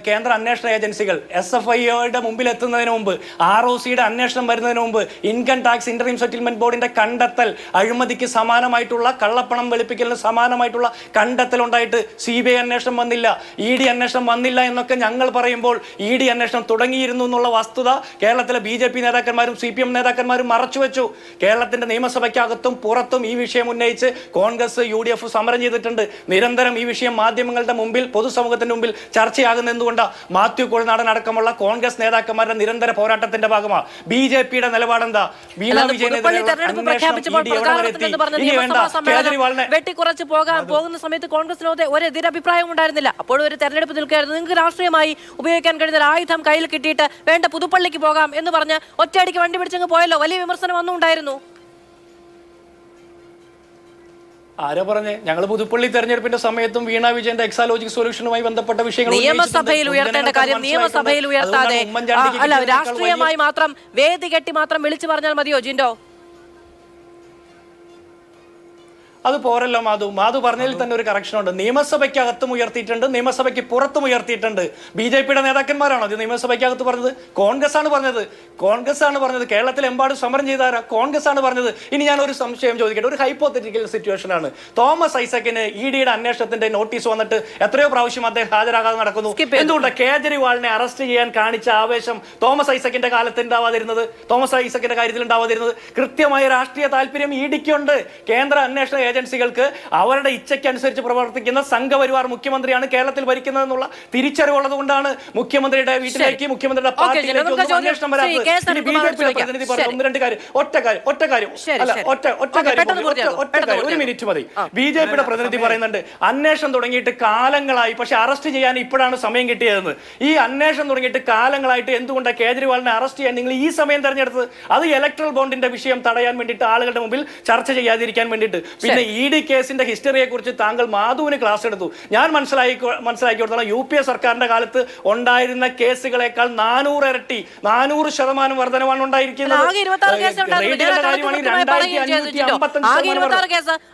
കേന്ദ്ര അന്വേഷണ ഏജൻസികൾ SFIയുടെ മുമ്പിൽ എത്തുന്നതിന് മുമ്പ്, ROCയുടെ അന്വേഷണം വരുന്നതിന് മുമ്പ്, ഇൻകം ടാക്സ് ഇന്ററിം സെറ്റിൽമെന്റ് ബോർഡിന്റെ കണ്ടെത്തൽ, അഴിമതിക്ക് സമാനമായിട്ടുള്ള കള്ളപ്പണം വെളുപ്പിക്കലിന് സമാനമായിട്ടുള്ള കണ്ടെത്തൽ ഉണ്ടായിട്ട് CBI അന്വേഷണം വന്നില്ല, ED അന്വേഷണം വന്നില്ല എന്നൊക്കെ ഞങ്ങൾ പറയുമ്പോൾ ED അന്വേഷണം തുടങ്ങിയിരുന്നു എന്നുള്ള വസ്തുത കേരളത്തിലെ BJP നേതാക്കന്മാരും CPM നേതാക്കന്മാരും മറച്ചുവെച്ചു. കേരളത്തിന്റെ നിയമസഭയ്ക്കകത്തും പുറത്തും ഈ വിഷയം ഉന്നയിച്ച് കോൺഗ്രസ് UDF സമരം ചെയ്തിട്ടുണ്ട്. നിരന്തരം ഈ വിഷയം മാധ്യമങ്ങളുടെ മുമ്പിൽ, പൊതുസമൂഹത്തിന്റെ മുമ്പിൽ ചർച്ചയാകുന്ന എന്തുകൊണ്ടാണ്? മാത്യു കുഴൽനാടൻ അടക്കമുള്ള കോൺഗ്രസ് നേതാക്കന്മാരുടെ നിരന്തര പോരാട്ടത്തിന്റെ ഭാഗമാണ്. BJPയുടെ നിലപാടെന്താ? വീണ വിജയനെതിരെ വെട്ടിക്കുറച്ച് പോകുന്ന സമയത്ത് കോൺഗ്രസിനോട് ഒരു എതിരഭിപ്രായം ഉണ്ടായിരുന്നില്ല. അപ്പോഴും ഒരു തെരഞ്ഞെടുപ്പ് നിൽക്കുകയായിരുന്നു. നിങ്ങൾക്ക് രാഷ്ട്രീയമായി ഉപയോഗിക്കാൻ കഴിയുന്ന ഒരു ആയുധം കയ്യിൽ കിട്ടിയിട്ട് വേണ്ട പുതുപ്പള്ളിക്ക് പോകാം എന്ന് പറഞ്ഞ് ഒറ്റയടിക്ക് വണ്ടി പിടിച്ചങ്ങ് പോയല്ലോ. വലിയ വിമർശനം ഒന്നും ഉണ്ടായിരുന്നു. ആരാ പറഞ്ഞേ? ഞങ്ങൾ പുതുപ്പള്ളി തെരഞ്ഞെടുപ്പിന്റെ സമയത്തും വീണ വിജയന്റെ എക്സാലോജിക് സൊല്യൂഷനുമായി ബന്ധപ്പെട്ട വിഷയങ്ങൾ നിയമസഭയിൽ ഉയർത്തേണ്ട കാര്യം നിയമസഭയിൽ ഉയർത്താതെ അല്ല, രാഷ്ട്രീയമായി മാത്രം വേദി കെട്ടി മാത്രം വിളിച്ചു പറഞ്ഞാൽ മതിയോ ജിൻഡോ? അത് പോരല്ലോ മാധു പറഞ്ഞതിൽ തന്നെ ഒരു കറക്ഷൻ ഉണ്ട്. നിയമസഭയ്ക്കകത്തും ഉയർത്തിയിട്ടുണ്ട്, നിയമസഭയ്ക്ക് പുറത്തും ഉയർത്തിയിട്ടുണ്ട്. BJPയുടെ നേതാക്കന്മാരാണോ ഇത് നിയമസഭയ്ക്കകത്ത് പറഞ്ഞത്? കോൺഗ്രസ് ആണ് പറഞ്ഞത്. കേരളത്തിലെമ്പാടും സമരം ചെയ്താരാ? കോൺഗ്രസ് ആണ് പറഞ്ഞത്. ഇനി ഞാൻ ഒരു സംശയം ചോദിക്കട്ടെ. ഒരു ഹൈപ്പോത്തറ്റിക്കൽ സിറ്റുവേഷൻ ആണ്. തോമസ് ഐസക്കിന് EDയുടെ അന്വേഷണത്തിന്റെ നോട്ടീസ് വന്നിട്ട് എത്രയോ പ്രാവശ്യം അദ്ദേഹം ഹാജരാകാതെ നടക്കുന്നു. എന്തുകൊണ്ടാണ് കേജ്രിവാളിനെ അറസ്റ്റ് ചെയ്യാൻ കാണിച്ച ആവേശം തോമസ് ഐസക്കിന്റെ കാലത്ത് ഉണ്ടാവാതിരുന്നത്? തോമസ് ഐസക്കിന്റെ കാര്യത്തിൽ ഉണ്ടാവാതിരുന്നത്? കൃത്യമായ രാഷ്ട്രീയ താല്പര്യം EDക്കുണ്ട്. കേന്ദ്ര അന്വേഷണ ഏജൻസികൾക്ക് അവരുടെ ഇച്ഛയ്ക്കനുസരിച്ച് പ്രവർത്തിക്കുന്ന സംഘപരിവാർ മുഖ്യമന്ത്രിയാണ് കേരളത്തിൽ ഭരിക്കുന്നതെന്നുള്ള തിരിച്ചറിവുള്ളത് കൊണ്ടാണ് മുഖ്യമന്ത്രിയുടെ വീട്ടിലേക്ക്, മുഖ്യമന്ത്രിയുടെ പാർട്ടിയിലേക്ക് അന്വേഷണം വരാത്തത്. പ്രതിനിധി പറഞ്ഞു ഒന്ന് രണ്ട് കാര്യം, ഒറ്റ കാര്യം ഒരു മിനിറ്റ് മതി. BJPയുടെ പ്രതിനിധി പറയുന്നുണ്ട് അന്വേഷണം തുടങ്ങിയിട്ട് കാലങ്ങളായി, പക്ഷെ അറസ്റ്റ് ചെയ്യാൻ ഇപ്പോഴാണ് സമയം കിട്ടിയതെന്ന്. ഈ അന്വേഷണം തുടങ്ങിയിട്ട് കാലങ്ങളായിട്ട് എന്തുകൊണ്ടാണ് കേജ്രിവാളിനെ അറസ്റ്റ് ചെയ്യാൻ നിങ്ങൾ ഈ സമയം തെരഞ്ഞെടുത്തത്? അത് ഇലക്ട്രൽ ബോണ്ടിന്റെ വിഷയം തടയാൻ വേണ്ടിയിട്ട്, ആളുകളുടെ മുമ്പിൽ ചർച്ച ചെയ്യാതിരിക്കാൻ വേണ്ടിയിട്ട്. പിന്നെ ED കേസിന്റെ ഹിസ്റ്ററിയെ കുറിച്ച് താങ്കൾ മാധുവിന് ക്ലാസ് എടുത്തു. ഞാൻ മനസ്സിലാക്കി കൊടുത്തോളം UPA സർക്കാരിന്റെ കാലത്ത് ഉണ്ടായിരുന്ന കേസുകളെക്കാൾ 400 ഇരട്ടി, 400% വർധനമാണ് ഉണ്ടായിരിക്കുന്നത്.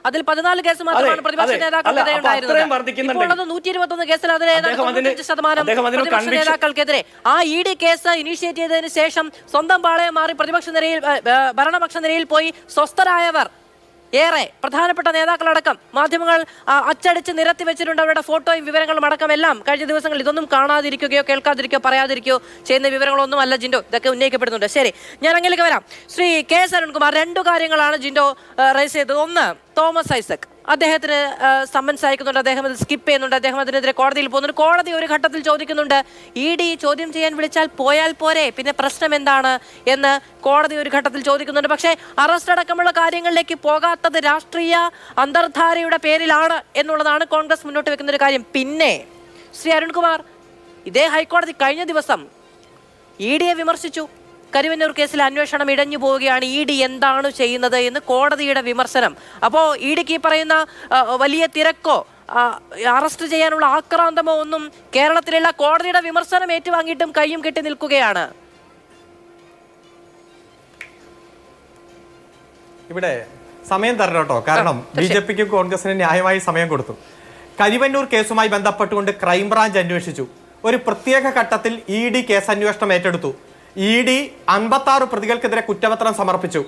അതിൽ 14 കേസ് മാത്രമാണ് പ്രതിപക്ഷ നേതാക്കൾക്കെതിരെ. ആ ED കേസ് ഇനീഷ്യേറ്റ് ചെയ്തതിനു ശേഷം സ്വന്തം പാളയം മാറി പ്രതിപക്ഷ നിരയിൽ, ഭരണപക്ഷ നിരയിൽ പോയി സ്വസ്ഥരായവർ ഏറെ പ്രധാനപ്പെട്ട നേതാക്കളടക്കം മാധ്യമങ്ങൾ അച്ചടിച്ച് നിരത്തി വെച്ചിട്ടുണ്ട്. അവരുടെ ഫോട്ടോയും വിവരങ്ങളും അടക്കം എല്ലാം കഴിഞ്ഞ ദിവസങ്ങളിൽ ഇതൊന്നും കാണാതിരിക്കുകയോ കേൾക്കാതിരിക്കുകയോ പറയാതിരിക്കുകയോ ചെയ്യുന്ന വിവരങ്ങളൊന്നും അല്ല ജിൻഡോ, ഇതൊക്കെ ഉന്നയിക്കപ്പെടുന്നുണ്ട്. ശരി, ഞാൻ അങ്ങനെയൊക്കെ വരാം. ശ്രീ K. സരൺകുമാർ, 2 കാര്യങ്ങളാണ് ജിൻഡോ റൈസ് ചെയ്തത്. ഒന്ന്, തോമസ് ഐസക് അദ്ദേഹത്തിന് സമ്മൻസ് അയക്കുന്നുണ്ട്, അദ്ദേഹം അത് സ്കിപ്പ് ചെയ്യുന്നുണ്ട്, അദ്ദേഹം അതിനെതിരെ കോടതിയിൽ പോകുന്നുണ്ട്. കോടതി ഒരു ഘട്ടത്തിൽ ചോദിക്കുന്നുണ്ട് ED ചോദ്യം ചെയ്യാൻ വിളിച്ചാൽ പോയാൽ പോരെ, പിന്നെ പ്രശ്നം എന്താണ് എന്ന് കോടതി ഒരു ഘട്ടത്തിൽ ചോദിക്കുന്നുണ്ട്. പക്ഷേ അറസ്റ്റ് അടക്കമുള്ള കാര്യങ്ങളിലേക്ക് പോകാത്തത് രാഷ്ട്രീയ അന്തർധാരയുടെ പേരിലാണ് എന്നുള്ളതാണ് കോൺഗ്രസ് മുന്നോട്ട് വെക്കുന്ന ഒരു കാര്യം. പിന്നെ ശ്രീ അരുൺകുമാർ, ഇതേ ഹൈക്കോടതി കഴിഞ്ഞ ദിവസം EDയെ വിമർശിച്ചു. കരുവന്നൂർ കേസിൽ അന്വേഷണം ഇടഞ്ഞു പോവുകയാണ്, ED എന്താണ് ചെയ്യുന്നത് എന്ന് കോടതിയുടെ വിമർശനം. അപ്പോൾ EDക്ക് ഈ പറയുന്ന വലിയ തിരക്കോ അറസ്റ്റ് ചെയ്യാനുള്ള ആക്രാന്തമോ ഒന്നും കേരളത്തിലുള്ള കോടതിയുടെ വിമർശനം ഏറ്റുവാങ്ങിയിട്ടും കയ്യും കെട്ടി നിൽക്കുകയാണ്. ഇവിടെ സമയം തരണം കേട്ടോ, കാരണം BJPക്കും കോൺഗ്രസിനും ന്യായമായി സമയം കൊടുത്തു. കരിവന്നൂർ കേസുമായി ബന്ധപ്പെട്ടുകൊണ്ട് ക്രൈംബ്രാഞ്ച് അന്വേഷിച്ചു. ഒരു പ്രത്യേക ഘട്ടത്തിൽ ED കേസ് അന്വേഷണം ഏറ്റെടുത്തു. ED 56 പ്രതികൾക്കെതിരെ കുറ്റപത്രം സമർപ്പിച്ചു.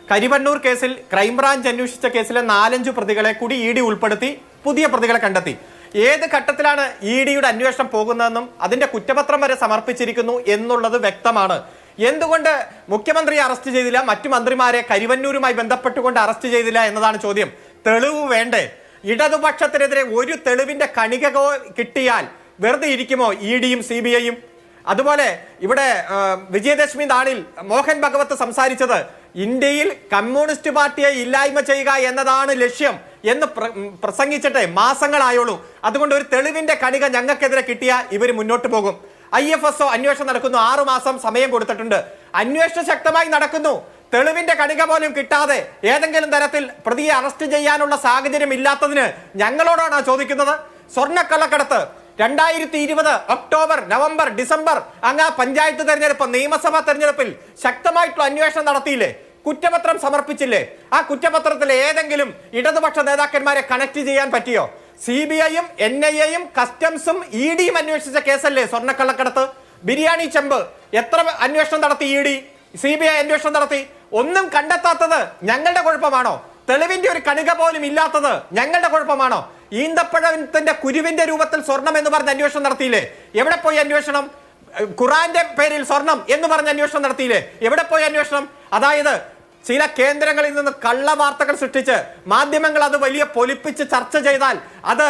കരിവന്നൂർ കേസിൽ ക്രൈംബ്രാഞ്ച് അന്വേഷിച്ച കേസിലെ 4-5 പ്രതികളെ കൂടി ED ഉൾപ്പെടുത്തി പുതിയ പ്രതികളെ കണ്ടെത്തി. ഏത് ഘട്ടത്തിലാണ് EDയുടെ അന്വേഷണം പോകുന്നതെന്നും അതിന്റെ കുറ്റപത്രം വരെ സമർപ്പിച്ചിരിക്കുന്നു എന്നുള്ളത് വ്യക്തമാണ്. എന്തുകൊണ്ട് മുഖ്യമന്ത്രിയെ അറസ്റ്റ് ചെയ്തില്ല, മറ്റു മന്ത്രിമാരെ കരിവന്നൂരുമായി ബന്ധപ്പെട്ടുകൊണ്ട് അറസ്റ്റ് ചെയ്തില്ല എന്നതാണ് ചോദ്യം. തെളിവ് വേണ്ടേ? ഇടതുപക്ഷത്തിനെതിരെ ഒരു തെളിവിന്റെ കണികകോ കിട്ടിയാൽ വെറുതെ ഇരിക്കുമോ EDയും CBIയും? അതുപോലെ ഇവിടെ വിജയദശമി നാളിൽ മോഹൻ ഭഗവത് സംസാരിച്ചത് ഇന്ത്യയിൽ കമ്മ്യൂണിസ്റ്റ് പാർട്ടിയെ ഇല്ലായ്മ ചെയ്യുക എന്നതാണ് ലക്ഷ്യം എന്ന് പ്രസംഗിച്ചിട്ട് മാസങ്ങളായുള്ളൂ. അതുകൊണ്ട് ഒരു തെളിവിന്റെ കണിക ഞങ്ങൾക്കെതിരെ കിട്ടിയ ഇവർ മുന്നോട്ട് പോകും. IFSO അന്വേഷണം നടക്കുന്നു, 6 മാസം സമയം കൊടുത്തിട്ടുണ്ട്. അന്വേഷണം ശക്തമായി നടക്കുന്നു. തെളിവിന്റെ കണിക പോലും കിട്ടാതെ ഏതെങ്കിലും തരത്തിൽ പ്രതിയെ അറസ്റ്റ് ചെയ്യാനുള്ള സാഹചര്യം ഇല്ലാത്തതിന് ഞങ്ങളോടാണ് ചോദിക്കുന്നത്. സ്വർണ്ണക്കള്ളക്കടത്ത് 2020 ഒക്ടോബർ, നവംബർ, ഡിസംബർ അങ്ങ് പഞ്ചായത്ത് തെരഞ്ഞെടുപ്പ്, നിയമസഭാ തെരഞ്ഞെടുപ്പിൽ ശക്തമായിട്ടുള്ള അന്വേഷണം നടത്തിയില്ലേ? കുറ്റപത്രം സമർപ്പിച്ചില്ലേ? ആ കുറ്റപത്രത്തിൽ ഏതെങ്കിലും ഇടതുപക്ഷ നേതാക്കന്മാരെ കണക്ട് ചെയ്യാൻ പറ്റിയോ? CBI-യും NIA-യും കസ്റ്റംസും ED-യും അന്വേഷിച്ച കേസല്ലേ സ്വർണ്ണക്കള്ളക്കടത്ത്, ബിരിയാണി ചെമ്പ്? എത്ര അന്വേഷണം നടത്തി ED, CBI അന്വേഷണം നടത്തി? ഒന്നും കണ്ടെത്താത്തത് ഞങ്ങളുടെ കുഴപ്പമാണോ? തെളിവിന്റെ ഒരു കണിക പോലും ഇല്ലാത്തത് ഞങ്ങളുടെ കുഴപ്പമാണോ? ഈന്തപ്പഴത്തിന്റെ കുരുവിന്റെ രൂപത്തിൽ സ്വർണം എന്ന് പറഞ്ഞ് അന്വേഷണം നടത്തിയില്ലേ? എവിടെ പോയി അന്വേഷണം? ഖുറാന്റെ പേരിൽ സ്വർണം എന്ന് പറഞ്ഞ് അന്വേഷണം നടത്തിയില്ലേ? എവിടെ പോയി അന്വേഷണം? അതായത് ചില കേന്ദ്രങ്ങളിൽ നിന്ന് കള്ള വാർത്തകൾ സൃഷ്ടിച്ച് മാധ്യമങ്ങൾ അത് വലിയ പൊലിപ്പിച്ച് ചർച്ച ചെയ്താൽ അത്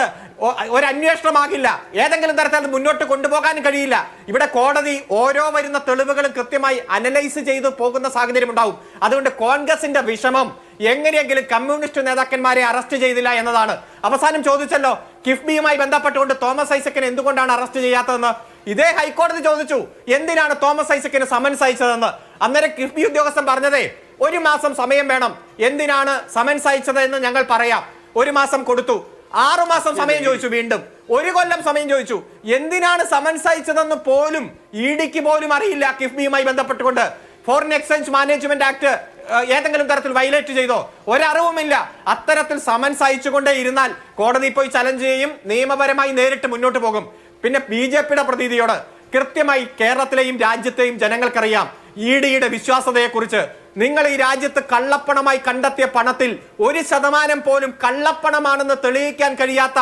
ഒരു അന്വേഷണമാകില്ല. ഏതെങ്കിലും തരത്തിൽ അത് മുന്നോട്ട് കൊണ്ടുപോകാൻ കഴിയില്ല. ഇവിടെ കോടതി ഓരോ വരുന്ന തെളിവുകളും കൃത്യമായി അനലൈസ് ചെയ്തു പോകുന്ന സാഹചര്യം ഉണ്ടാവും. അതുകൊണ്ട് കോൺഗ്രസിന്റെ വിഷമം എങ്ങനെയെങ്കിലും കമ്മ്യൂണിസ്റ്റ് നേതാക്കന്മാരെ അറസ്റ്റ് ചെയ്തില്ല എന്നതാണ്. അവസാനം ചോദിച്ചല്ലോ, കിഫ്ബിയുമായി ബന്ധപ്പെട്ടുകൊണ്ട് തോമസ് ഐസക്കിനെ എന്തുകൊണ്ടാണ് അറസ്റ്റ് ചെയ്യാത്തതെന്ന്. ഇതേ ഹൈക്കോടതി ചോദിച്ചു, എന്തിനാണ് തോമസ് ഐസക്കിന് സമൻസ് അയച്ചതെന്ന്. അന്നേരം കിഫ്ബി ഉദ്യോഗസ്ഥൻ പറഞ്ഞതേ, 1 മാസം സമയം വേണം. എന്തിനാണ് സമൻസ് അയച്ചത് എന്ന് ഞങ്ങൾ പറയാം. 1 മാസം കൊടുത്തു. 6 മാസം സമയം ചോദിച്ചു, വീണ്ടും 1 കൊല്ലം സമയം ചോദിച്ചു. എന്തിനാണ് സമൻസ് അയച്ചതെന്ന് പോലും ED-ക്ക് പോലും അറിയില്ല. കിഫ്ബിയുമായി ബന്ധപ്പെട്ടുകൊണ്ട് ഫോറിൻ എക്സ്ചേഞ്ച് മാനേജ്മെന്റ് ആക്ട് ഏതെങ്കിലും തരത്തിൽ വയലേറ്റ് ചെയ്തോ? ഒരറിവുമില്ല. അത്തരത്തിൽ സമൻസ് അയച്ചുകൊണ്ടേ ഇരുന്നാൽ കോടതി പോയി ചലഞ്ച് ചെയ്യും, നിയമപരമായി നേരിട്ട് മുന്നോട്ട് പോകും. പിന്നെ BJP-യുടെ പ്രതിനിധിയോട് കൃത്യമായി കേരളത്തിലെയും രാജ്യത്തെയും ജനങ്ങൾക്കറിയാം ED-യുടെ വിശ്വാസ്യതയെക്കുറിച്ച്. നിങ്ങൾ ഈ രാജ്യത്ത് കള്ളപ്പണമായി കണ്ടെത്തിയ പണത്തിൽ 1% പോലും കള്ളപ്പണമാണെന്ന് തെളിയിക്കാൻ കഴിയാത്ത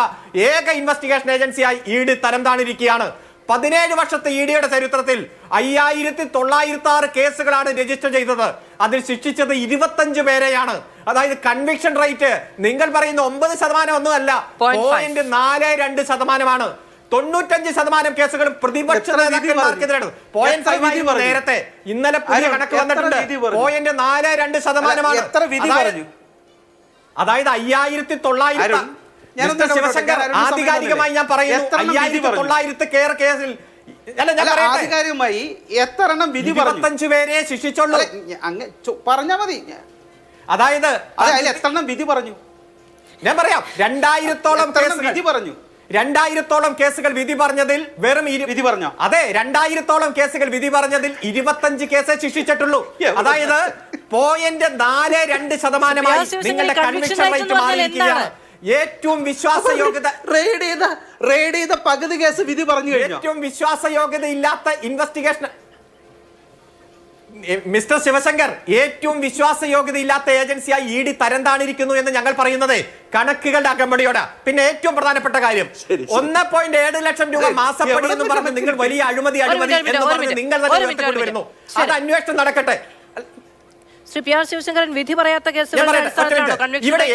ഏക ഇൻവെസ്റ്റിഗേഷൻ ഏജൻസിയായി ED തരംതാണിരിക്കുകയാണ്. 17 വർഷത്തെ ED-യുടെ ചരിത്രത്തിൽ 5906 കേസുകളാണ് രജിസ്റ്റർ ചെയ്തത്. അതിൽ ശിക്ഷിച്ചത് 25 പേരെയാണ്. അതായത് കൺവിക്ഷൻ റേറ്റ് നിങ്ങൾ പറയുന്ന 9% ഒന്നുമല്ല, 0.42%. 95% കേസുകളും പ്രതിപക്ഷ നേതാക്കന്മാർക്കെതിരാണ്. 0.5 നേരത്തെ ഇന്നലെ പുതിയ കണക്ക് വന്നിട്ടുണ്ട്. 0.42%. അതായത് 5900. ശിവശങ്കർ, ആധികാരികമായി ഞാൻ പറയുന്നു, 5900 കേസിൽ ആധികാരികമായി എത്ര എണ്ണം വിധി 25 പേരെ ശിക്ഷിച്ചുള്ളൂ. പറഞ്ഞാ മതി. അതായത് എത്ര എണ്ണം വിധി പറഞ്ഞു ഞാൻ പറയാം. 2000-ഓളം വിധി പറഞ്ഞു. 2000-ഓളം കേസുകൾ വിധി പറഞ്ഞതിൽ വെറും വിധി പറഞ്ഞോ? അതെ, 2000-ഓളം കേസുകൾ വിധി പറഞ്ഞതിൽ 25 കേസേ ശിക്ഷിച്ചിട്ടുള്ളൂ. അതായത് 0.42% നിങ്ങളുടെ കൺവിക്ഷൻ റേറ്റ് മാറിയിരിക്കുകയാണ്. ഏറ്റവും വിശ്വാസയോഗ്യത റെയ്ഡ് ചെയ്ത പകുതി കേസ് വിധി പറഞ്ഞു കഴിഞ്ഞു. ഏറ്റവും വിശ്വാസയോഗ്യത ഇല്ലാത്ത ഇൻവെസ്റ്റിഗേഷൻ മിസ്റ്റർ ശിവശങ്കർ, ഏറ്റവും വിശ്വാസയോഗ്യത ഇല്ലാത്ത ഏജൻസിയായി ED തരംതാണിരിക്കുന്നു എന്ന് ഞങ്ങൾ പറയുന്നത് കണക്കുകളുടെ അകമ്പടിയോടെ. പിന്നെ ഏറ്റവും പ്രധാനപ്പെട്ട കാര്യം, 1.7 ലക്ഷം രൂപ മാസപ്പടി എന്ന് പറഞ്ഞ് നിങ്ങൾ വലിയ അഴിമതി എന്ന് പറഞ്ഞ് നിങ്ങൾ തന്നെ വരുന്നു. അത് അന്വേഷണം നടക്കട്ടെ. ശ്രീ PR ശിവശങ്കരൻ, വിധി പറയാത്ത കേസുകൾ ഇവിടെ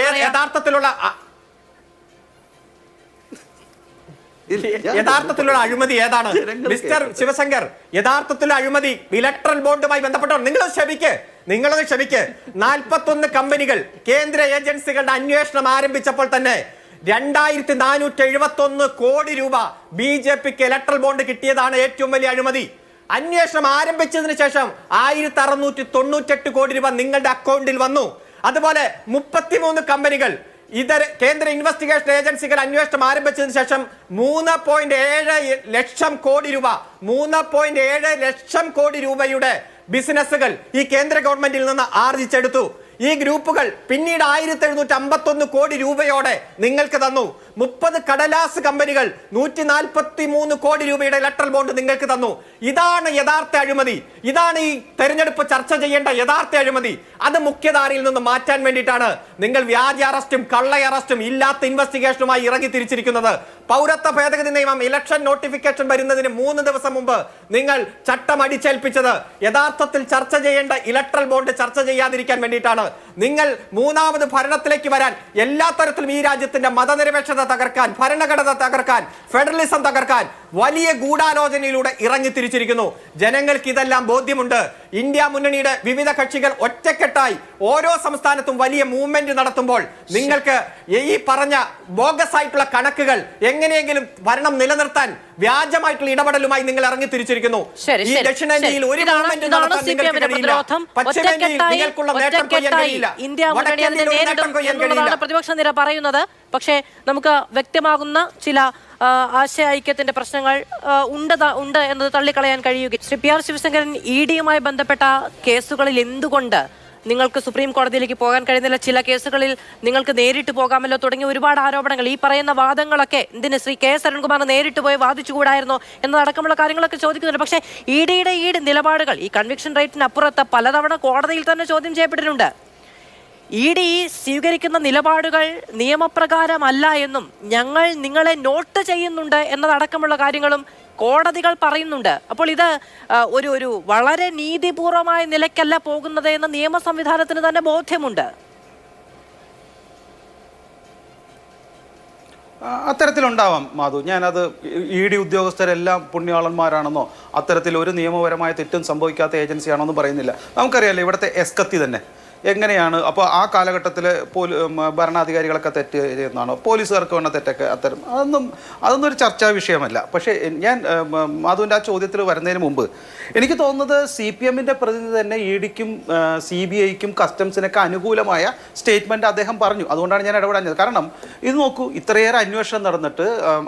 യഥാർത്ഥത്തിലുള്ള അഴിമതി ഏതാണ് മിസ്റ്റർ ശിവശങ്കർ? യഥാർത്ഥത്തിലുള്ള അഴിമതി ഇലക്ട്രൽ ബോണ്ടുമായി ബന്ധപ്പെട്ടോ? നിങ്ങളത് ക്ഷമിക്ക്. 41 കമ്പനികൾ കേന്ദ്ര ഏജൻസികളുടെ അന്വേഷണം ആരംഭിച്ചപ്പോൾ തന്നെ 2471 കോടി രൂപ BJP-ക്ക് ഇലക്ട്രൽ ബോണ്ട് കിട്ടിയതാണ് ഏറ്റവും വലിയ അഴിമതി. അന്വേഷണം ആരംഭിച്ചതിന് ശേഷം 1698 കോടി രൂപ നിങ്ങളുടെ അക്കൗണ്ടിൽ വന്നു. അതുപോലെ 33 കമ്പനികൾ ഇതര കേന്ദ്ര ഇൻവെസ്റ്റിഗേഷൻ ഏജൻസികൾ അന്വേഷണം ആരംഭിച്ചതിന് ശേഷം 3.7 ലക്ഷം കോടി രൂപ 3.7 ലക്ഷം കോടി രൂപയുടെ ബിസിനസ്സുകൾ ഈ കേന്ദ്ര ഗവൺമെന്റിൽ നിന്ന് ആർജിച്ചെടുത്തു. ഈ ഗ്രൂപ്പുകൾ പിന്നീട് 1751 കോടി രൂപയോടെ നിങ്ങൾക്ക് തന്നു. 30 കടലാസ് കമ്പനികൾ 143 കോടി രൂപയുടെ ഇലക്ട്രൽ ബോണ്ട് നിങ്ങൾക്ക് തന്നു. ഇതാണ് യഥാർത്ഥ അഴിമതി. ഇതാണ് ഈ തെരഞ്ഞെടുപ്പ് ചർച്ച ചെയ്യേണ്ട യഥാർത്ഥ അഴിമതി. അത് മുഖ്യധാരയിൽ നിന്ന് മാറ്റാൻ വേണ്ടിയിട്ടാണ് നിങ്ങൾ വ്യാജ അറസ്റ്റും കള്ള അറസ്റ്റും ഇല്ലാത്ത ഇൻവെസ്റ്റിഗേഷനുമായി ഇറങ്ങി തിരിച്ചിരിക്കുന്നത്. പൗരത്വ ഭേദഗതി നിയമം ഇലക്ഷൻ നോട്ടിഫിക്കേഷൻ വരുന്നതിന് 3 ദിവസം മുമ്പ് നിങ്ങൾ ചട്ടം അടിച്ചേൽപ്പിച്ചത് യഥാർത്ഥത്തിൽ ചർച്ച ചെയ്യേണ്ട ഇലക്ട്രൽ ബോണ്ട് ചർച്ച ചെയ്യാതിരിക്കാൻ വേണ്ടിയിട്ടാണ്. നിങ്ങൾ മൂന്നാമത് ഭരണത്തിലേക്ക് വരാൻ എല്ലാ തരത്തിലും ഈ രാജ്യത്തിന്റെ മതനിരപേക്ഷത തകർക്കാൻ, ഭരണഘടന തകർക്കാൻ, ഫെഡറലിസം തകർക്കാൻ വലിയ ഗൂഢാലോചനയിലൂടെ ഇറങ്ങി തിരിച്ചിരിക്കുന്നു. ജനങ്ങൾക്ക് ഇതെല്ലാം ബോധ്യമുണ്ട്. ഇന്ത്യ മുന്നണിയുടെ വിവിധ കക്ഷികൾ ഒറ്റക്കെട്ടായി ഓരോ സംസ്ഥാനത്തും വലിയ മൂവ്മെന്റ് നടത്തുമ്പോൾ നിങ്ങൾക്ക് ഈ പറഞ്ഞ ബോഗസ് ആയിട്ടുള്ള കണക്കുകൾ എങ്ങനെയെങ്കിലും ഭരണം നിലനിർത്താൻ വ്യാജമായിട്ടുള്ള ഇടപെടലുമായി നിങ്ങൾ ഇറങ്ങി തിരിച്ചിരിക്കുന്നു. ഈ ദക്ഷിണേന്ത്യയിൽ ഒരു മൂവ്മെന്റ് നടത്താൻ നിങ്ങൾക്ക് കഴിയില്ല. പശ്ചിമേന്ത്യയിൽ നിങ്ങൾക്കുള്ള നേട്ടം കൊയ്യാൻ കഴിയില്ല. പ്രതിപക്ഷ നിര പറയുന്നത്. പക്ഷേ നമുക്ക് വ്യക്തമാകുന്ന ചില ആശയ ഐക്യത്തിന്റെ പ്രശ്നങ്ങൾ ഉണ്ട് എന്നത് തള്ളിക്കളയാൻ കഴിയുക. ശ്രീ പി ആർ ശിവശങ്കരൻ, ED-യുമായി ബന്ധപ്പെട്ട കേസുകളിൽ എന്തുകൊണ്ട് നിങ്ങൾക്ക് സുപ്രീം കോടതിയിലേക്ക് പോകാൻ കഴിയുന്നില്ല? ചില കേസുകളിൽ നിങ്ങൾക്ക് നേരിട്ട് പോകാമല്ലോ തുടങ്ങിയ ഒരുപാട് ആരോപണങ്ങൾ, ഈ പറയുന്ന വാദങ്ങളൊക്കെ എന്തിന് ശ്രീ കെ എസ് അരുൺകുമാർ നേരിട്ട് പോയി വാദിച്ചുകൂടായിരുന്നോ എന്നതടക്കമുള്ള കാര്യങ്ങളൊക്കെ ചോദിക്കുന്നുണ്ട്. പക്ഷേ ED-യുടെ ഈ നിലപാടുകൾ ഈ കൺവിക്ഷൻ റേറ്റിനപ്പുറത്ത് പലതവണ കോടതിയിൽ തന്നെ ചോദ്യം ചെയ്യപ്പെട്ടിട്ടുണ്ട്. ED സ്വീകരിക്കുന്ന നിലപാടുകൾ നിയമപ്രകാരമല്ല എന്നും ഞങ്ങൾ നിങ്ങളെ നോട്ട് ചെയ്യുന്നുണ്ട് എന്നതടക്കമുള്ള കാര്യങ്ങളും കോടതികൾ പറയുന്നുണ്ട്. അപ്പോൾ ഇത് ഒരു വളരെ നീതിപൂർവമായ നിലയ്ക്കല്ല പോകുന്നത് എന്ന നിയമ സംവിധാനത്തിന് തന്നെ ബോധ്യമുണ്ട്. അത്തരത്തിലുണ്ടാവാം മാധു. ഞാനത് ED ഉദ്യോഗസ്ഥരെല്ലാം പുണ്യാളന്മാരാണെന്നോ അത്തരത്തിൽ ഒരു നിയമപരമായ തെറ്റും സംഭവിക്കാത്ത ഏജൻസിയാണെന്നോ പറയുന്നില്ല. നമുക്കറിയാലോ ഇവിടുത്തെ എസ്കത്തി തന്നെ എങ്ങനെയാണ്. അപ്പോൾ ആ കാലഘട്ടത്തിൽ ഭരണാധികാരികളൊക്കെ തെറ്റ് ചെയ്യുന്നതാണോ, പോലീസുകാർക്ക് വേണ്ട തെറ്റൊക്കെ അതൊന്നും ഒരു ചർച്ചാ വിഷയമല്ല. പക്ഷേ ഞാൻ മാധുവിൻ്റെ ആ ചോദ്യത്തിൽ വരുന്നതിന് മുമ്പ് എനിക്ക് തോന്നുന്നത് CPM-ൻ്റെ പ്രതിനിധി തന്നെ ED-ക്കും CBI-ക്കും കസ്റ്റംസിനൊക്കെ അനുകൂലമായ സ്റ്റേറ്റ്മെൻറ്റ് അദ്ദേഹം പറഞ്ഞു. അതുകൊണ്ടാണ് ഞാൻ ഇടപെടാഞ്ഞത്. കാരണം ഇത് നോക്കൂ, ഇത്രയേറെ അന്വേഷണം നടന്നിട്ട്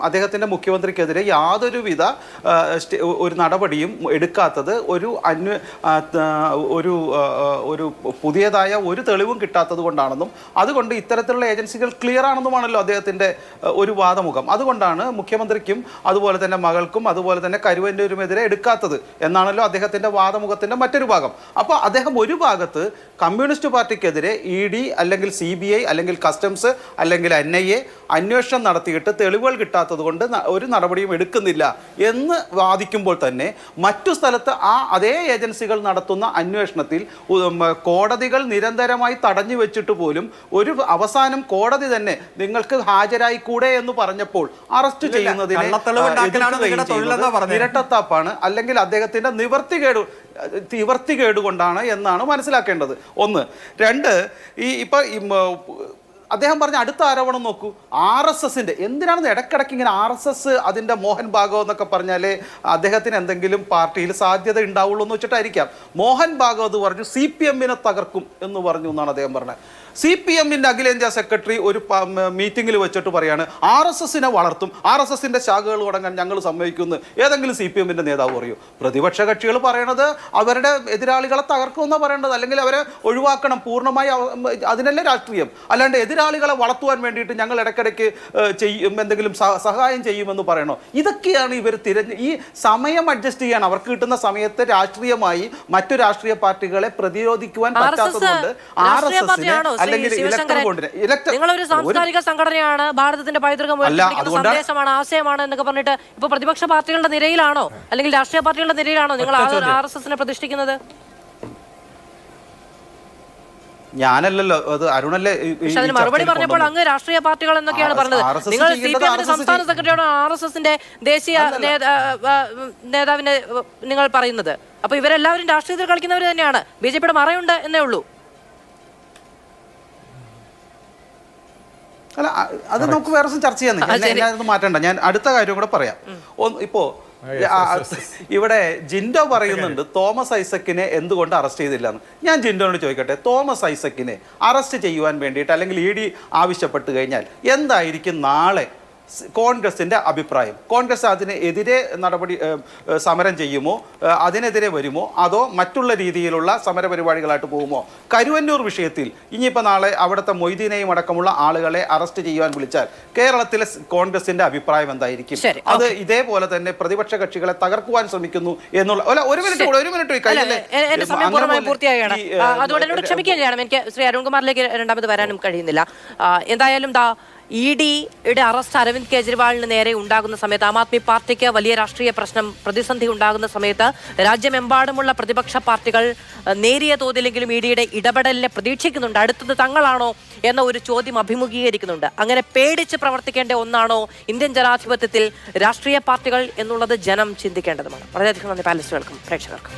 അദ്ദേഹത്തിൻ്റെ മുഖ്യമന്ത്രിക്കെതിരെ യാതൊരുവിധ ഒരു നടപടിയും എടുക്കാത്തത് ഒരു പുതിയതായ ഒരു തെളിവും കിട്ടാത്തത് കൊണ്ടാണെന്നും അതുകൊണ്ട് ഇത്തരത്തിലുള്ള ഏജൻസികൾ ക്ലിയർ ആണെന്നുമാണല്ലോ അദ്ദേഹത്തിൻ്റെ ഒരു വാദമുഖം. അതുകൊണ്ടാണ് മുഖ്യമന്ത്രിക്കും അതുപോലെ തന്നെ മകൾക്കും അതുപോലെ തന്നെ കരുവന്നൂരുമെതിരെ എടുക്കാത്തത് എന്നാണല്ലോ അദ്ദേഹത്തിൻ്റെ വാദമുഖത്തിൻ്റെ മറ്റൊരു ഭാഗം. അപ്പോൾ അദ്ദേഹം ഒരു ഭാഗത്ത് കമ്മ്യൂണിസ്റ്റ് പാർട്ടിക്കെതിരെ ED അല്ലെങ്കിൽ CBI അല്ലെങ്കിൽ കസ്റ്റംസ് അല്ലെങ്കിൽ NIA അന്വേഷണം നടത്തിയിട്ട് തെളിവുകൾ കിട്ടാത്തത് കൊണ്ട് ഒരു നടപടിയും എടുക്കുന്നില്ല എന്ന് വാദിക്കുമ്പോൾ തന്നെ മറ്റു സ്ഥലത്ത് അതേ ഏജൻസികൾ നടത്തുന്ന അന്വേഷണത്തിൽ കോടതികൾ നിരന്തരമായി തടഞ്ഞു വെച്ചിട്ട് പോലും ഒരു അവസാനം കോടതി തന്നെ നിങ്ങൾക്ക് ഹാജരായിക്കൂടെ എന്ന് പറഞ്ഞപ്പോൾ അറസ്റ്റ് ചെയ്യുന്നതിനെ ഇരട്ടത്താപ്പാണ് അല്ലെങ്കിൽ അദ്ദേഹത്തിന്റെ നിവർത്തികേട് കൊണ്ടാണ് എന്നാണ് മനസ്സിലാക്കേണ്ടത്. ഒന്ന്. രണ്ട്, അദ്ദേഹം പറഞ്ഞ അടുത്ത ആരോപണം നോക്കൂ, RSSന്റെ എന്തിനാണെന്ന് ഇടയ്ക്കിടയ്ക്ക് ഇങ്ങനെ RSS അതിൻ്റെ മോഹൻ ഭാഗവത് എന്നൊക്കെ പറഞ്ഞാൽ അദ്ദേഹത്തിന് എന്തെങ്കിലും പാർട്ടിയിൽ സാധ്യത ഉണ്ടാവുള്ളൂ എന്ന് വെച്ചിട്ടായിരിക്കാം. മോഹൻ ഭാഗവത് പറഞ്ഞു CPM-നെ തകർക്കും എന്ന് പറഞ്ഞു എന്നാണ് അദ്ദേഹം പറഞ്ഞത്. CPM-ൻ്റെ അഖിലേന്ത്യാ സെക്രട്ടറി ഒരു മീറ്റിങ്ങിൽ വെച്ചിട്ട് പറയാണ് RSS-നെ വളർത്തും, RSS-ന്റെ ശാഖകൾ തുടങ്ങാൻ ഞങ്ങൾ സമ്മതിക്കുന്നു. ഏതെങ്കിലും CPM-ൻ്റെ നേതാവ് പറയൂ? പ്രതിപക്ഷ കക്ഷികൾ പറയണത് അവരുടെ എതിരാളികളെ തകർക്കുമെന്നാണ് പറയേണ്ടത്, അല്ലെങ്കിൽ അവരെ ഒഴിവാക്കണം പൂർണ്ണമായി. അതിനല്ലേ രാഷ്ട്രീയം. അല്ലാണ്ട് എതിരാളികളെ വളർത്തുവാൻ വേണ്ടിയിട്ട് ഞങ്ങൾ ഇടയ്ക്കിടയ്ക്ക് എന്തെങ്കിലും സഹായം ചെയ്യുമെന്ന് പറയണോ? ഇതൊക്കെയാണ് ഇവർ ഈ സമയം അഡ്ജസ്റ്റ് ചെയ്യാൻ അവർക്ക് കിട്ടുന്ന സമയത്ത് രാഷ്ട്രീയമായി മറ്റു രാഷ്ട്രീയ പാർട്ടികളെ പ്രതിരോധിക്കുവാൻ പറ്റാത്തതുകൊണ്ട് നിങ്ങളൊരു സാംസ്കാരിക സംഘടനയാണ്, ഭാരതത്തിന്റെ പൈതൃകം സന്ദേശമാണ്, ആശയമാണ് എന്നൊക്കെ പറഞ്ഞിട്ട് ഇപ്പൊ പ്രതിപക്ഷ പാർട്ടികളുടെ നിരയിലാണോ അല്ലെങ്കിൽ രാഷ്ട്രീയ പാർട്ടികളുടെ നിരയിലാണോ നിങ്ങൾ RSS-നെ പ്രതിഷ്ഠിക്കുന്നത്? ഞാനല്ലല്ലോ, അത് അരുണല്ലേ മറുപടി പറഞ്ഞപ്പോൾ അങ്ങ് രാഷ്ട്രീയ പാർട്ടികൾ എന്നൊക്കെയാണ് പറഞ്ഞത്. നിങ്ങൾ CPM-ന്റെ സംസ്ഥാന സെക്രട്ടറിയോട് RSS-ന്റെ ദേശീയ നേതാവിനെ നിങ്ങൾ പറയുന്നത്. അപ്പൊ ഇവരെല്ലാവരും രാഷ്ട്രീയത്തിൽ കളിക്കുന്നവർ തന്നെയാണ്. BJP-യുടെ മറയുണ്ട് എന്നേ ഉള്ളൂ. അല്ല, അത് നമുക്ക് വേറെ ദിവസം ചർച്ച ചെയ്യാൻ മാറ്റണ്ട. ഞാൻ അടുത്ത കാര്യം കൂടെ പറയാം. ഇപ്പോ ഇവിടെ ജിൻഡോ പറയുന്നുണ്ട് തോമസ് ഐസക്കിനെ എന്തുകൊണ്ട് അറസ്റ്റ് ചെയ്തില്ല എന്ന്. ഞാൻ ജിൻഡോനോട് ചോദിക്കട്ടെ, തോമസ് ഐസക്കിനെ അറസ്റ്റ് ചെയ്യുവാൻ വേണ്ടിയിട്ട് അല്ലെങ്കിൽ ED ആവശ്യപ്പെട്ട് കഴിഞ്ഞാൽ എന്തായിരിക്കും നാളെ കോൺഗ്രസിൻ്റെ അഭിപ്രായം? കോൺഗ്രസ് അതിനെതിരെ സമരം ചെയ്യുമോ, അതിനെതിരെ വരുമോ, അതോ മറ്റുള്ള രീതിയിലുള്ള സമരപരിപാടികളായിട്ട് പോകുമോ? കരുവന്നൂർ വിഷയത്തിൽ ഇനിയിപ്പോൾ നാളെ അവിടുത്തെ മൊയ്തീനെയും അടക്കമുള്ള ആളുകളെ അറസ്റ്റ് ചെയ്യുവാൻ വിളിച്ചാൽ കേരളത്തിലെ കോൺഗ്രസിന്റെ അഭിപ്രായം എന്തായിരിക്കും? അത് ഇതേപോലെ തന്നെ പ്രതിപക്ഷ കക്ഷികളെ തകർക്കുവാൻ ശ്രമിക്കുന്നു എന്നുള്ള ഒരു മിനിറ്റ് അതുകൊണ്ട് ക്ഷമിക്കുകയും ചെയ്യണം. എനിക്ക് ശ്രീ അരുൺകുമാറിലേക്ക് രണ്ടാമത് വരാനും കഴിയുന്നില്ല. എന്തായാലും ED-യുടെ അറസ്റ്റ് അരവിന്ദ് കെജ്രിവാളിന് നേരെ ഉണ്ടാകുന്ന സമയത്ത്, ആം ആദ്മി പാർട്ടിക്ക് വലിയ രാഷ്ട്രീയ പ്രതിസന്ധി ഉണ്ടാകുന്ന സമയത്ത് രാജ്യമെമ്പാടുമുള്ള പ്രതിപക്ഷ പാർട്ടികൾ നേരിയ തോതിലെങ്കിലും ED-യുടെ ഇടപെടലിനെ പ്രതീക്ഷിക്കുന്നുണ്ട്. അടുത്തത് തങ്ങളാണോ എന്ന ഒരു ചോദ്യം അഭിമുഖീകരിക്കുന്നുണ്ട്. അങ്ങനെ പേടിച്ച് പ്രവർത്തിക്കേണ്ട ഒന്നാണോ ഇന്ത്യൻ ജനാധിപത്യത്തിൽ രാഷ്ട്രീയ പാർട്ടികൾ എന്നുള്ളത് ജനം ചിന്തിക്കേണ്ടതുമാണ്. വളരെയധികം നന്ദി പാനലിസ്റ്റുകൾക്കും പ്രേക്ഷകർക്കും.